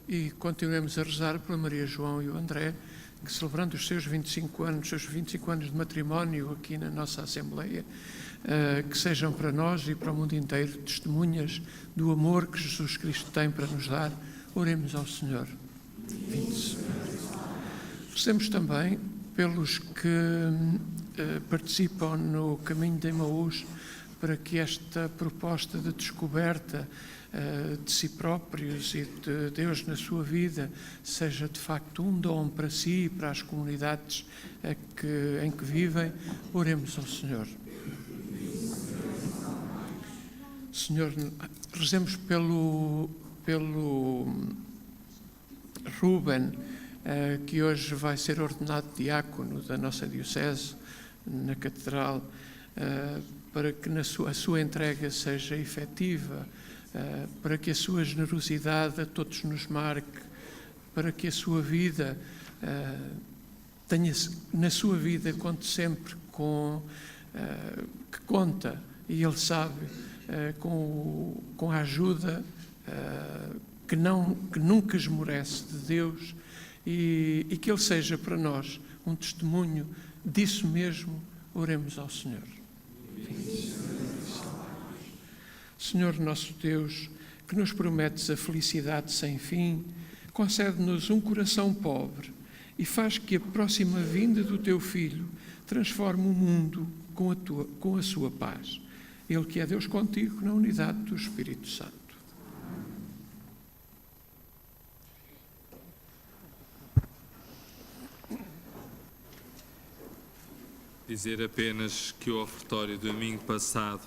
E continuemos a rezar pela Maria João e o André, que celebrando os seus 25 anos de matrimónio aqui na nossa Assembleia, que sejam para nós e para o mundo inteiro testemunhas do amor que Jesus Cristo tem para nos dar. Oremos ao Senhor. Vinde, Senhor. Rezemos também pelos que participam no caminho de Emaús, para que esta proposta de descoberta de si próprios e de Deus na sua vida seja de facto um dom para si e para as comunidades em que vivem. Oremos ao Senhor. Senhor, rezemos pelo Ruben, que hoje vai ser ordenado diácono da nossa diocese na Catedral, para que a sua entrega seja efetiva, para que a sua generosidade a todos nos marque, para que a sua vida na sua vida conte sempre que conta, e ele sabe, com a ajuda que nunca esmorece de Deus, e que ele seja para nós um testemunho disso mesmo. Oremos ao Senhor. Senhor nosso Deus, que nos prometes a felicidade sem fim, concede-nos um coração pobre e faz que a próxima vinda do teu Filho transforme o mundo com a sua paz. Ele que é Deus contigo na unidade do Espírito Santo. Dizer apenas que o ofertório do domingo passado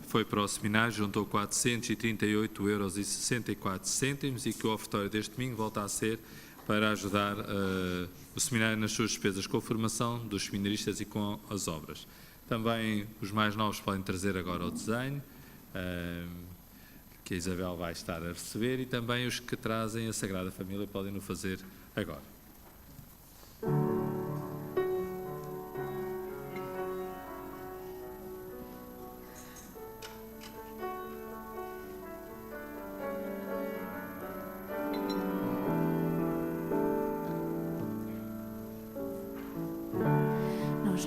foi para o seminário, juntou 438,64 € e que o ofertório deste domingo volta a ser para ajudar o seminário nas suas despesas com a formação dos seminaristas e com as obras. Também os mais novos podem trazer agora o desenho, que a Isabel vai estar a receber, e também os que trazem a Sagrada Família podem o fazer agora.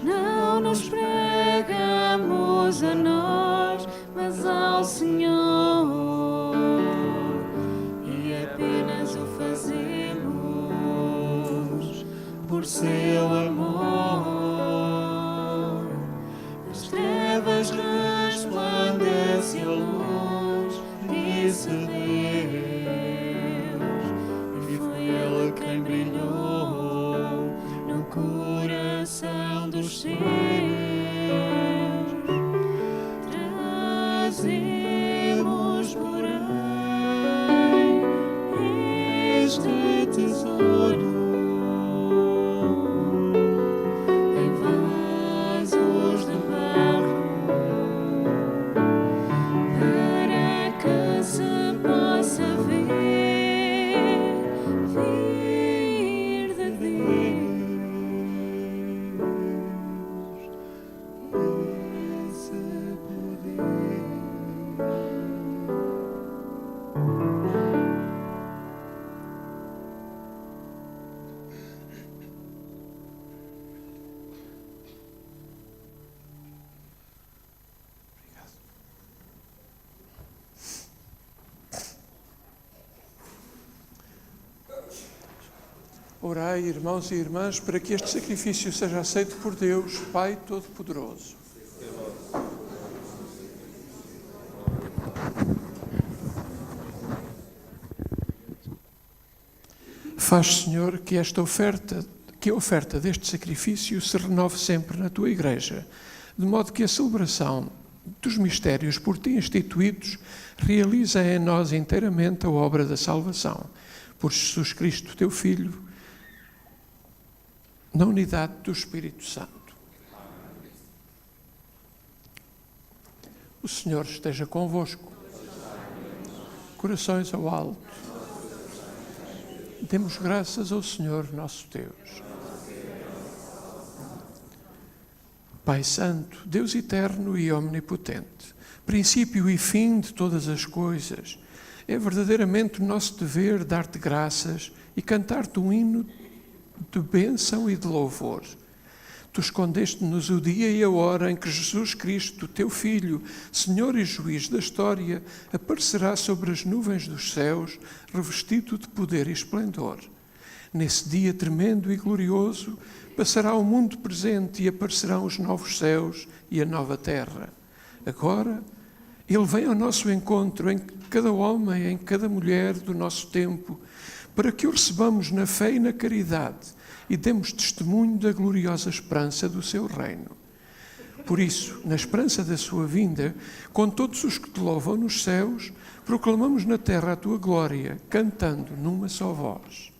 Não nos pregamos a nós, mas ao Senhor, e apenas o fazemos por seu amor. As trevas resplandece a luz, disse Deus, e foi Ele quem brilhou no coração dos seus. Trazemos, porém, este tesouro em vasos de barro, para que se possa vir de Deus. Orai, irmãos e irmãs, para que este sacrifício seja aceito por Deus, Pai Todo-Poderoso. Faz, Senhor, que esta oferta que a oferta deste sacrifício se renove sempre na tua Igreja, de modo que a celebração dos mistérios por ti instituídos realiza em nós inteiramente a obra da salvação. Por Jesus Cristo, teu Filho, na unidade do Espírito Santo. O Senhor esteja convosco. Corações ao alto. Demos graças ao Senhor nosso Deus. Pai Santo, Deus eterno e omnipotente, princípio e fim de todas as coisas, é verdadeiramente o nosso dever dar-te graças e cantar-te um hino de bênção e de louvor. Tu escondeste-nos o dia e a hora em que Jesus Cristo, teu Filho, Senhor e Juiz da história, aparecerá sobre as nuvens dos céus, revestido de poder e esplendor. Nesse dia tremendo e glorioso, passará o mundo presente e aparecerão os novos céus e a nova terra. Agora, Ele vem ao nosso encontro em cada homem, em cada mulher do nosso tempo, para que o recebamos na fé e na caridade e demos testemunho da gloriosa esperança do seu reino. Por isso, na esperança da sua vinda, com todos os que te louvam nos céus, proclamamos na terra a tua glória, cantando numa só voz.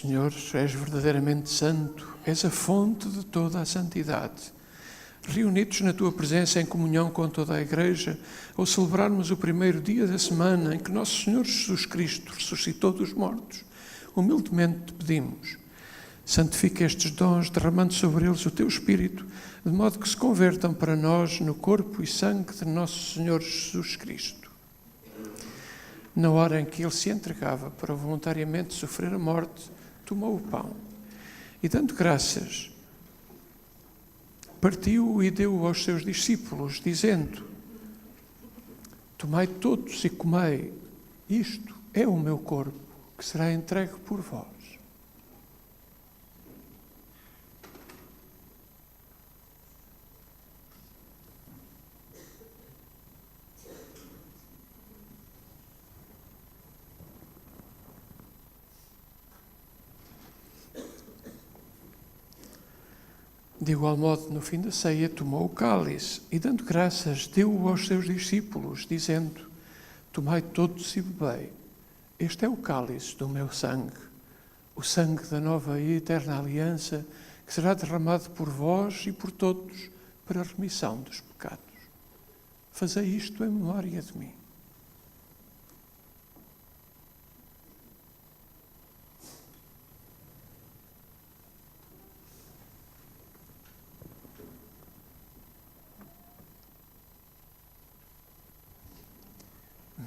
Senhor, és verdadeiramente santo, és a fonte de toda a santidade. Reunidos na tua presença em comunhão com toda a Igreja, ao celebrarmos o primeiro dia da semana em que nosso Senhor Jesus Cristo ressuscitou dos mortos, humildemente te pedimos, santifica estes dons, derramando sobre eles o teu Espírito, de modo que se convertam para nós no corpo e sangue de nosso Senhor Jesus Cristo. Na hora em que ele se entregava para voluntariamente sofrer a morte, tomou o pão e, dando graças, partiu-o e deu-o aos seus discípulos, dizendo: tomai todos e comei, isto é o meu corpo, que será entregue por vós. De igual modo, no fim da ceia, tomou o cálice e, dando graças, deu-o aos seus discípulos, dizendo: tomai todos e bebei. Este é o cálice do meu sangue, o sangue da nova e eterna aliança, que será derramado por vós e por todos para a remissão dos pecados. Fazei isto em memória de mim.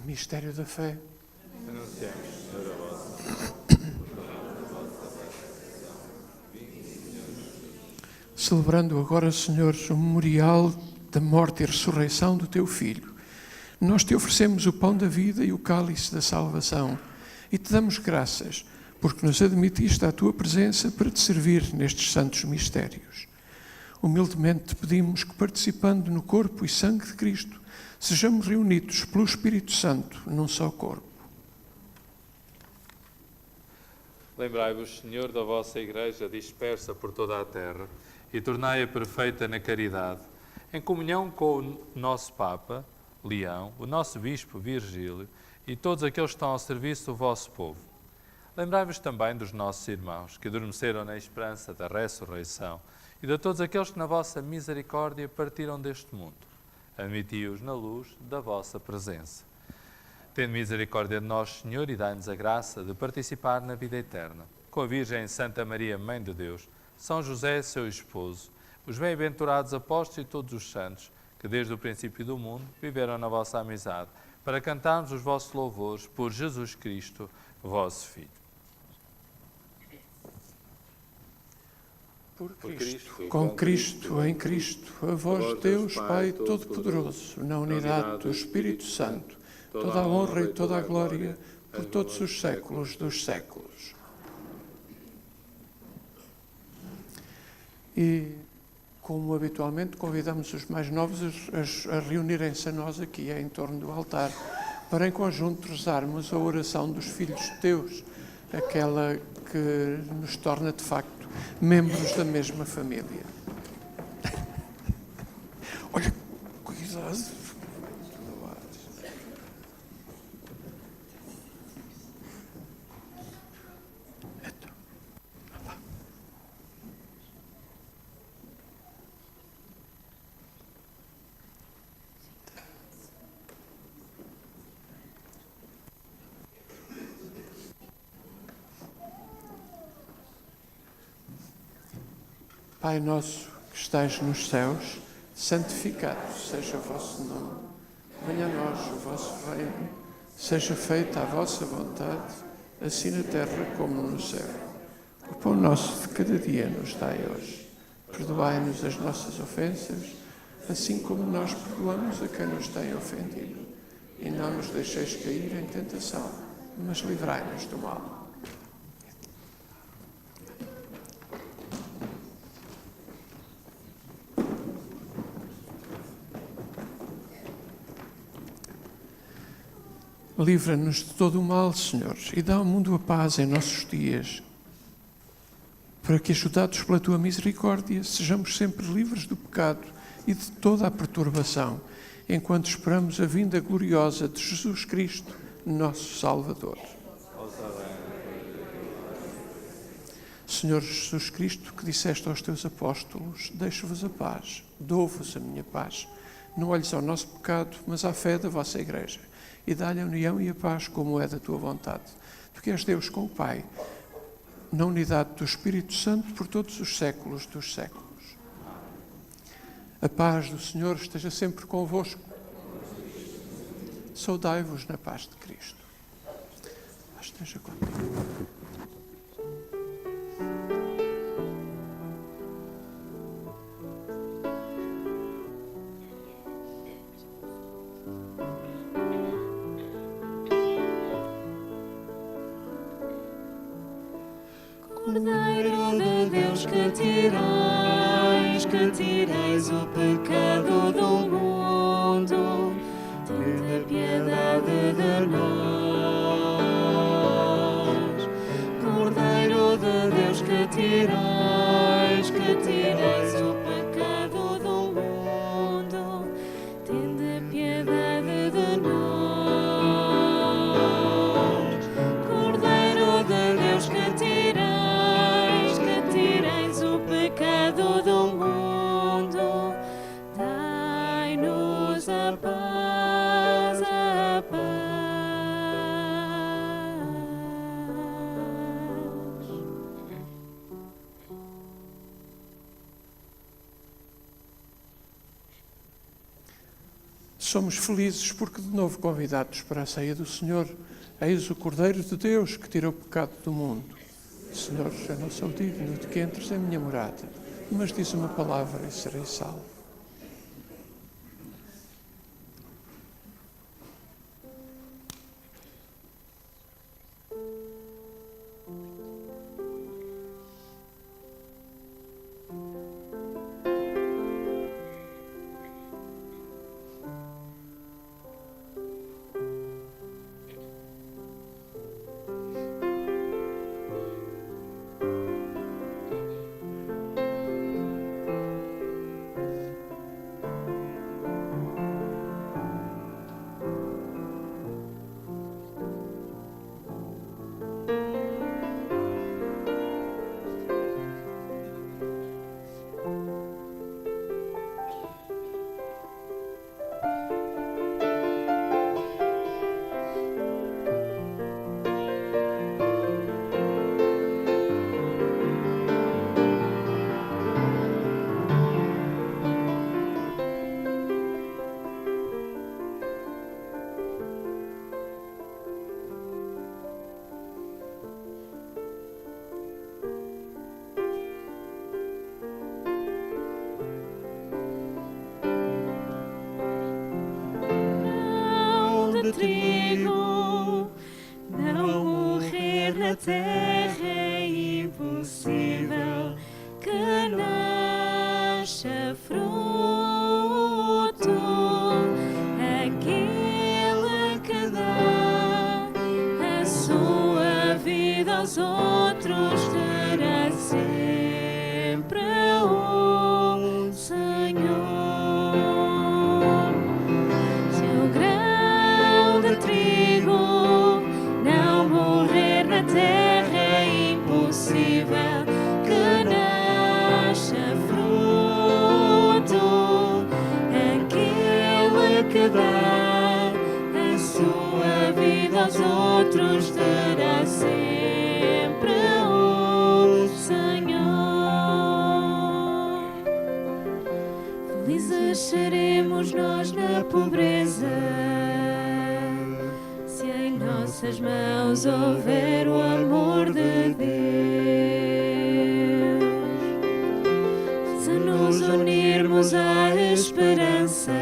Mistério da fé. Anunciamos, Senhor, a vossa. Celebrando agora, Senhor, o memorial da morte e ressurreição do Teu Filho, nós Te oferecemos o pão da vida e o cálice da salvação e Te damos graças, porque nos admitiste à Tua presença para Te servir nestes santos mistérios. Humildemente Te pedimos que, participando no corpo e sangue de Cristo, sejamos reunidos pelo Espírito Santo num só corpo. Lembrai-vos, Senhor, da vossa Igreja dispersa por toda a terra e tornai-a perfeita na caridade, em comunhão com o nosso Papa, Leão, o nosso Bispo, Virgílio, e todos aqueles que estão ao serviço do vosso povo. Lembrai-vos também dos nossos irmãos, que adormeceram na esperança da ressurreição, e de todos aqueles que na vossa misericórdia partiram deste mundo. Admiti-os na luz da vossa presença. Tende misericórdia de nós, Senhor, e dai-nos a graça de participar na vida eterna. Com a Virgem Santa Maria, Mãe de Deus, São José, seu esposo, os bem-aventurados apóstolos e todos os santos, que desde o princípio do mundo viveram na vossa amizade, para cantarmos os vossos louvores por Jesus Cristo, vosso Filho. Por Cristo, com Cristo, em Cristo, a vós, Deus, Pai Todo-Poderoso, na unidade do Espírito Santo, toda a honra e toda a glória, por todos os séculos dos séculos. E, como habitualmente, convidamos os mais novos a reunirem-se a nós aqui em torno do altar, para em conjunto rezarmos a oração dos filhos de Deus, aquela que nos torna, de facto, membros da mesma família. Olha, cuidado. Pai nosso que estais nos céus, santificado seja o vosso nome. Venha a nós o vosso reino, seja feita a vossa vontade, assim na terra como no céu. O pão nosso de cada dia nos dai hoje. Perdoai-nos as nossas ofensas, assim como nós perdoamos a quem nos tem ofendido. E não nos deixeis cair em tentação, mas livrai-nos do mal. Livra-nos de todo o mal, Senhor, e dá ao mundo a paz em nossos dias, para que, ajudados pela Tua misericórdia, sejamos sempre livres do pecado e de toda a perturbação, enquanto esperamos a vinda gloriosa de Jesus Cristo, nosso Salvador. Senhor Jesus Cristo, que disseste aos Teus apóstolos, deixo-vos a paz, dou-vos a minha paz. Não olhes ao nosso pecado, mas à fé da vossa Igreja, e dá-lhe a união e a paz como é da Tua vontade. Tu que és Deus com o Pai, na unidade do Espírito Santo por todos os séculos dos séculos. A paz do Senhor esteja sempre convosco. Saudai-vos na paz de Cristo. A paz esteja contigo. Cordeiro de Deus, que tirais o pecado do mundo, tende piedade de nós. Cordeiro de Deus, que tirais o pecado do mundo, tende piedade de nós. Cordeiro de Deus, que tirais o pecado do mundo, dai-nos a paz, a paz. Somos felizes porque de novo convidados para a ceia do Senhor. Eis o Cordeiro de Deus que tira o pecado do mundo. Senhor, eu não sou digno de que entres em minha morada, mas diz uma palavra e serei salvo. Trigo, não morrer na terra é impossível que nasça fruto. Aquele que dá a sua vida aos outros terá sempre o Senhor. Trigo, não morrer na terra é impossível que nasça fruto. Aquele que dá a sua vida aos outros terá sempre o Senhor. Felizes seremos nós na pobreza, em nossas mãos houver o amor de Deus. Se nos unirmos à esperança,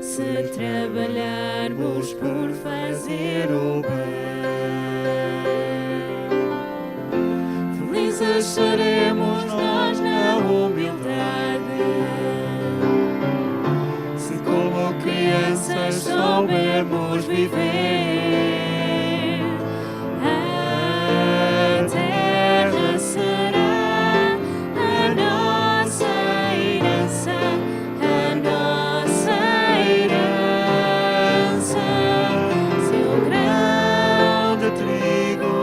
se trabalharmos por fazer o bem, felizes seremos nós na humildade. Se como crianças soubermos viver, a terra será a nossa herança, a nossa herança. Se o grão de trigo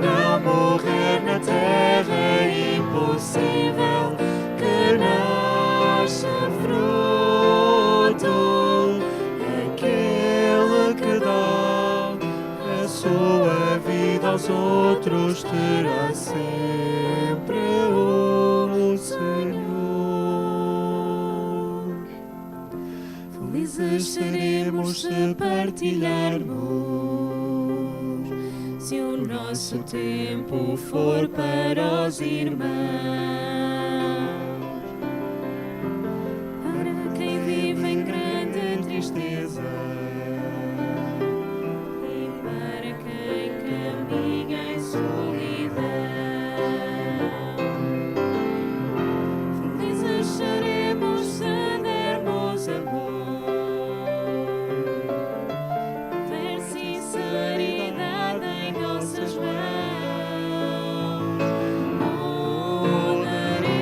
não morrer na terra, é impossível que nasça fruto. Aquele que dá a sua vida aos outros terá sempre o Senhor. Felizes seremos se partilharmos, se o nosso tempo for para os irmãos. Para quem vive em grande tristeza e para quem caminha em solidão, felizes seremos se dermos amor, ver sinceridade em nossas mãos. Mudaremos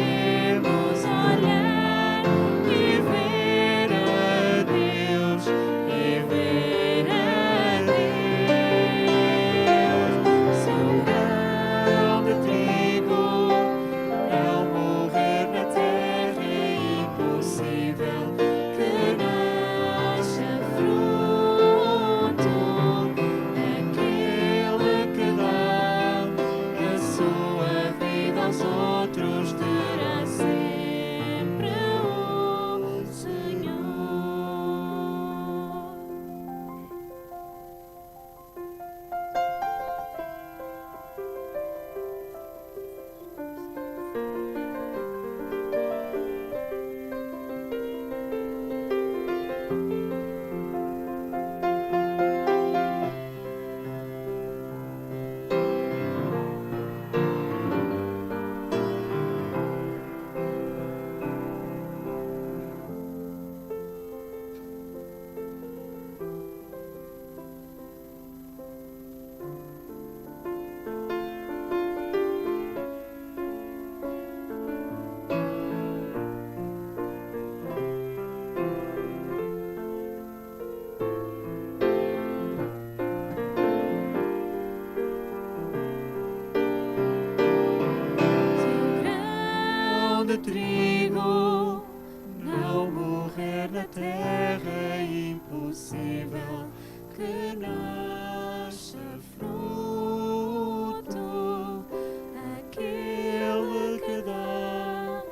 trigo não morrer na terra, é impossível que nasça fruto. Aquele que dá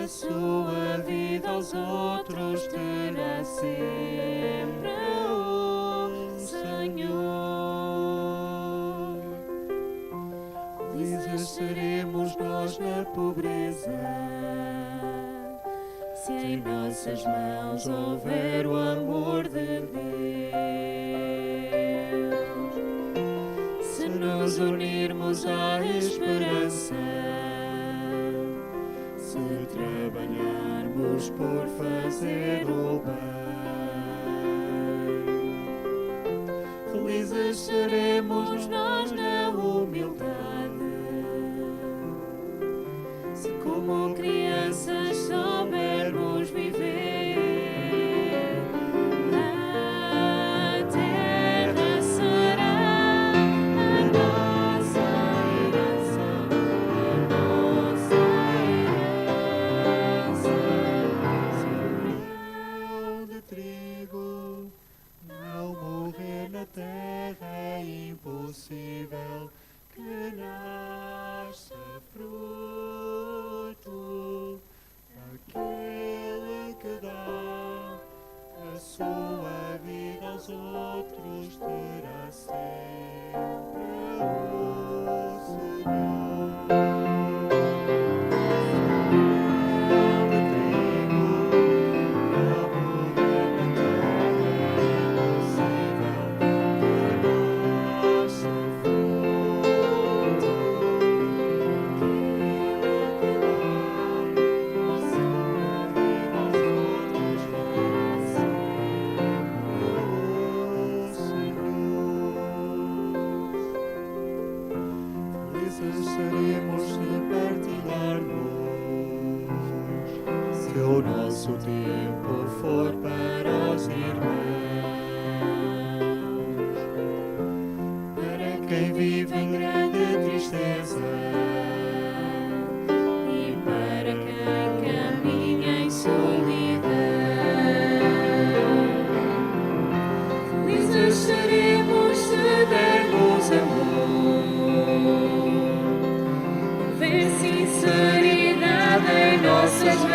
a sua vida aos outros terá sempre o Senhor. Felizes seremos nós na pobreza, se em nossas mãos houver o amor de Deus. Se nos unirmos à esperança, se trabalharmos por fazer o bem, felizes seremos nós na humildade, se como crianças soubermos viver. A terra será a nossa herança, a nossa herança. Se o grão de trigo não morrer na terra, é impossível que nasça fruto. Aquele que dá a sua vida aos outros terá sempre o Senhor. Seremos se partilharmos, se o nosso tempo for para os irmãos, para quem vive em grande tristeza e para quem caminha em solidão. Felizes seremos se dermos amor, ver sinceridade em nossas mãos.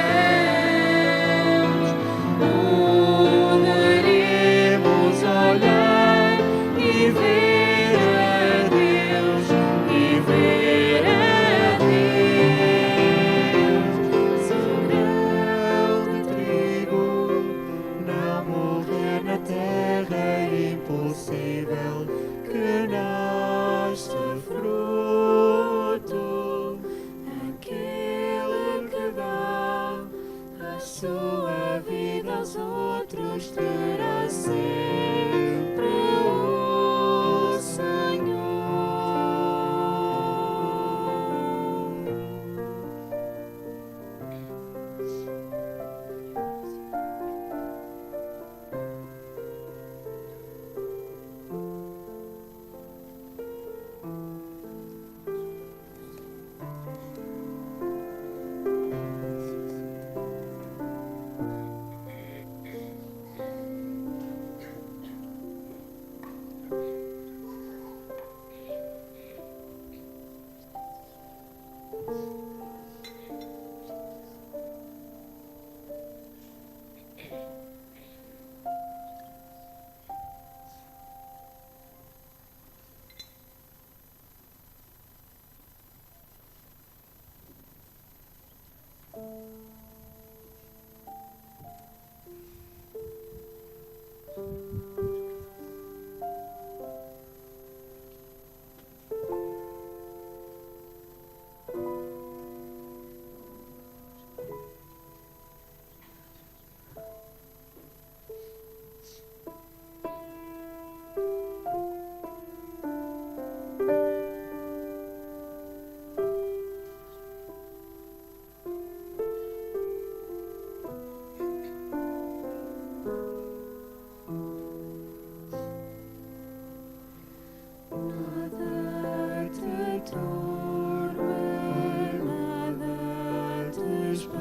Poderemos olhar e ver a Deus, e ver a Deus. Se o grão de trigo não morrer na terra, é impossível que nasça fruto. Sua vida aos outros terá sempre o Senhor. Nada te turbe, nada te espanta.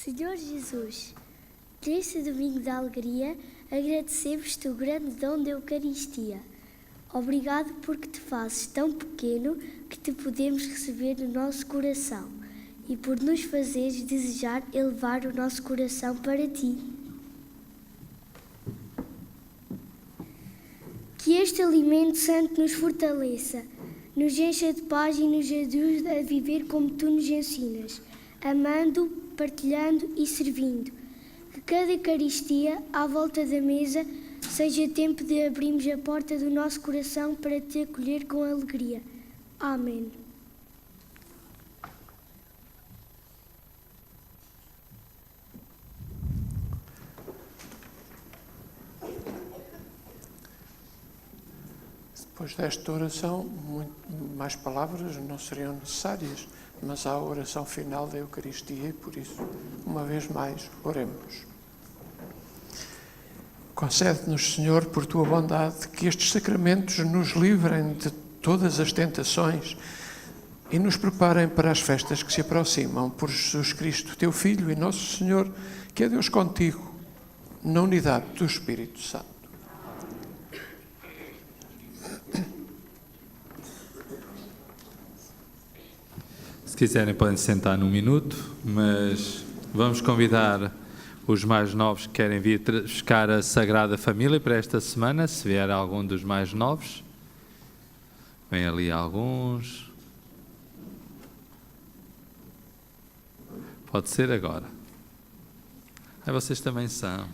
Senhor Jesus, neste domingo da alegria, agradecemos-te o grande dom da Eucaristia. Obrigado porque te fazes tão pequeno que te podemos receber no nosso coração e por nos fazeres desejar elevar o nosso coração para ti. Que este alimento santo nos fortaleça, nos encha de paz e nos ajude a viver como tu nos ensinas, amando, partilhando e servindo. Que cada Eucaristia, à volta da mesa, seja tempo de abrirmos a porta do nosso coração para te acolher com alegria. Amém. Depois desta oração, mais palavras não seriam necessárias, mas há a oração final da Eucaristia e, por isso, uma vez mais, oremos. Concede-nos, Senhor, por tua bondade, que estes sacramentos nos livrem de todas as tentações e nos preparem para as festas que se aproximam. Por Jesus Cristo, teu Filho e nosso Senhor, que é Deus contigo, na unidade do Espírito Santo. Se quiserem podem sentar num minuto, mas vamos convidar os mais novos que querem vir buscar a Sagrada Família para esta semana, se vier algum dos mais novos. Vem ali alguns. Pode ser agora. Vocês também são.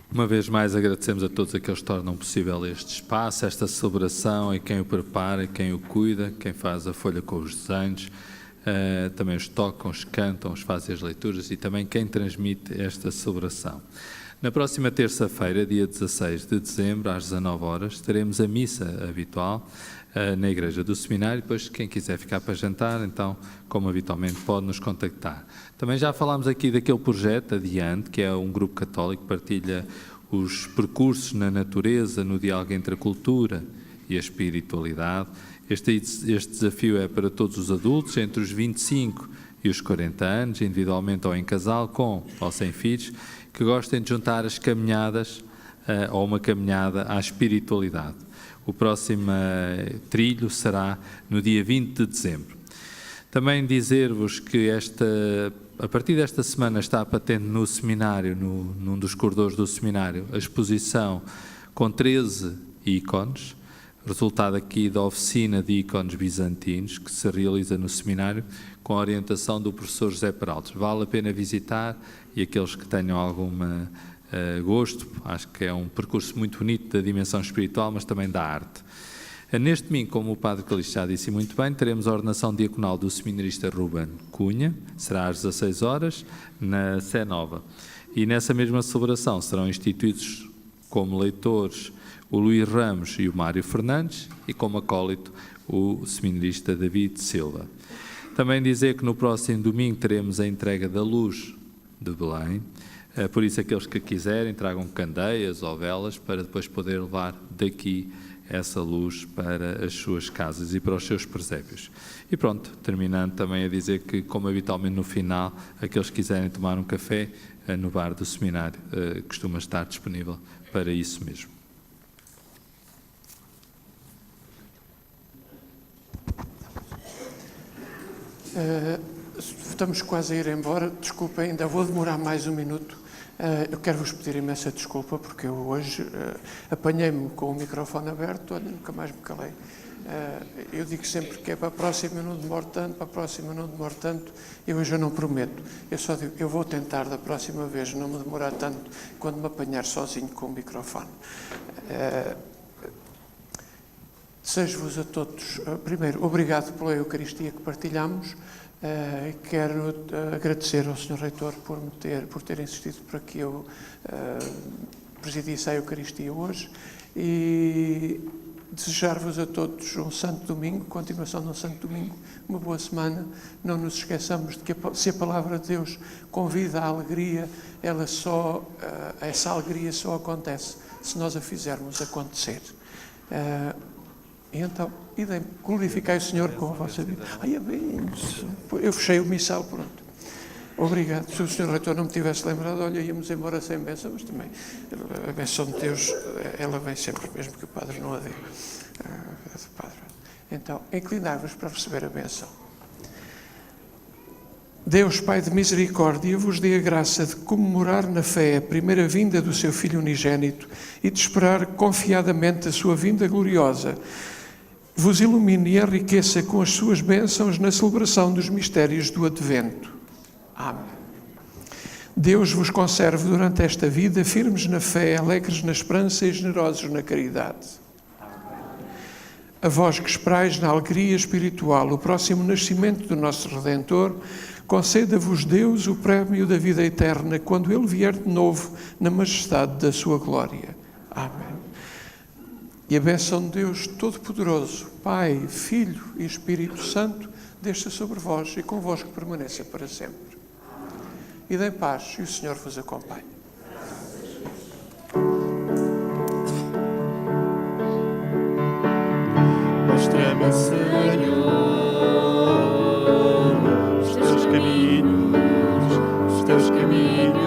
Uma vez mais agradecemos a todos aqueles que tornam possível este espaço, esta celebração, e quem o prepara, quem o cuida, quem faz a folha com os desenhos, também os tocam, os cantam, os fazem as leituras e também quem transmite esta celebração. Na próxima terça-feira, dia 16 de dezembro, às 19 horas, teremos a missa habitual na Igreja do Seminário. Depois, quem quiser ficar para jantar, então, como habitualmente, pode nos contactar. Também já falámos aqui daquele projeto Adiante, que é um grupo católico que partilha os percursos na natureza, no diálogo entre a cultura e a espiritualidade. Este desafio é para todos os adultos, entre os 25 e os 40 anos, individualmente ou em casal, com ou sem filhos, que gostem de juntar as caminhadas ou uma caminhada à espiritualidade. O próximo trilho será no dia 20 de dezembro. Também dizer-vos que a partir desta semana está patente no seminário, num dos corredores do seminário, a exposição com 13 ícones, resultado aqui da oficina de ícones bizantinos, que se realiza no seminário, com a orientação do professor José Peraltes. Vale a pena visitar, e aqueles que tenham algum gosto, acho que é um percurso muito bonito da dimensão espiritual, mas também da arte. Neste domingo, como o Padre Calixto já disse muito bem, teremos a ordenação diaconal do seminarista Ruben Cunha, será às 16 horas, na Sé Nova. E nessa mesma celebração serão instituídos como leitores o Luís Ramos e o Mário Fernandes, e como acólito o seminarista David Silva. Também dizer que no próximo domingo teremos a entrega da luz de Belém, por isso aqueles que quiserem tragam candeias ou velas para depois poder levar daqui essa luz para as suas casas e para os seus presépios. E pronto, terminando também a dizer que, como habitualmente no final, aqueles que quiserem tomar um café no bar do seminário costuma estar disponível para isso mesmo. Estamos quase a ir embora, desculpa, ainda vou demorar mais um minuto. Eu quero vos pedir imensa desculpa, porque eu hoje apanhei-me com o microfone aberto, olha, nunca mais me calei. Eu digo sempre que é para a próxima não demoro tanto, para a próxima não demoro tanto, e hoje eu não prometo. Eu só digo, eu vou tentar da próxima vez não me demorar tanto quando me apanhar sozinho com o microfone. Desejo-vos a todos, primeiro, obrigado pela Eucaristia que partilhamos. Quero agradecer ao Sr. Reitor por ter insistido para que eu presidisse a Eucaristia hoje e desejar-vos a todos um Santo Domingo, continuação de um Santo Domingo, uma boa semana. Não nos esqueçamos de que se a Palavra de Deus convida à alegria, essa alegria só acontece se nós a fizermos acontecer. E então, glorificai o Senhor com a vossa vida. Eu fechei o missal, pronto. Obrigado. Se o Sr. Reitor não me tivesse lembrado, olha, íamos embora sem bênção, mas também a bênção de Deus, ela vem sempre, mesmo que o Padre não a dê. Então, inclinai-vos para receber a bênção. Deus, Pai de misericórdia, vos dê a graça de comemorar na fé a primeira vinda do seu Filho unigênito e de esperar confiadamente a sua vinda gloriosa. Vos ilumine e enriqueça com as suas bênçãos na celebração dos mistérios do Advento. Amém. Deus vos conserve durante esta vida firmes na fé, alegres na esperança e generosos na caridade. A vós que esperais na alegria espiritual o próximo nascimento do nosso Redentor, conceda-vos Deus o prémio da vida eterna quando Ele vier de novo na majestade da sua glória. Amém. E a bênção de Deus Todo-Poderoso, Pai, Filho e Espírito Santo, desça sobre vós e convosco permaneça para sempre. Ide em paz e o Senhor vos acompanhe. Mostra-me, Senhor, os teus caminhos,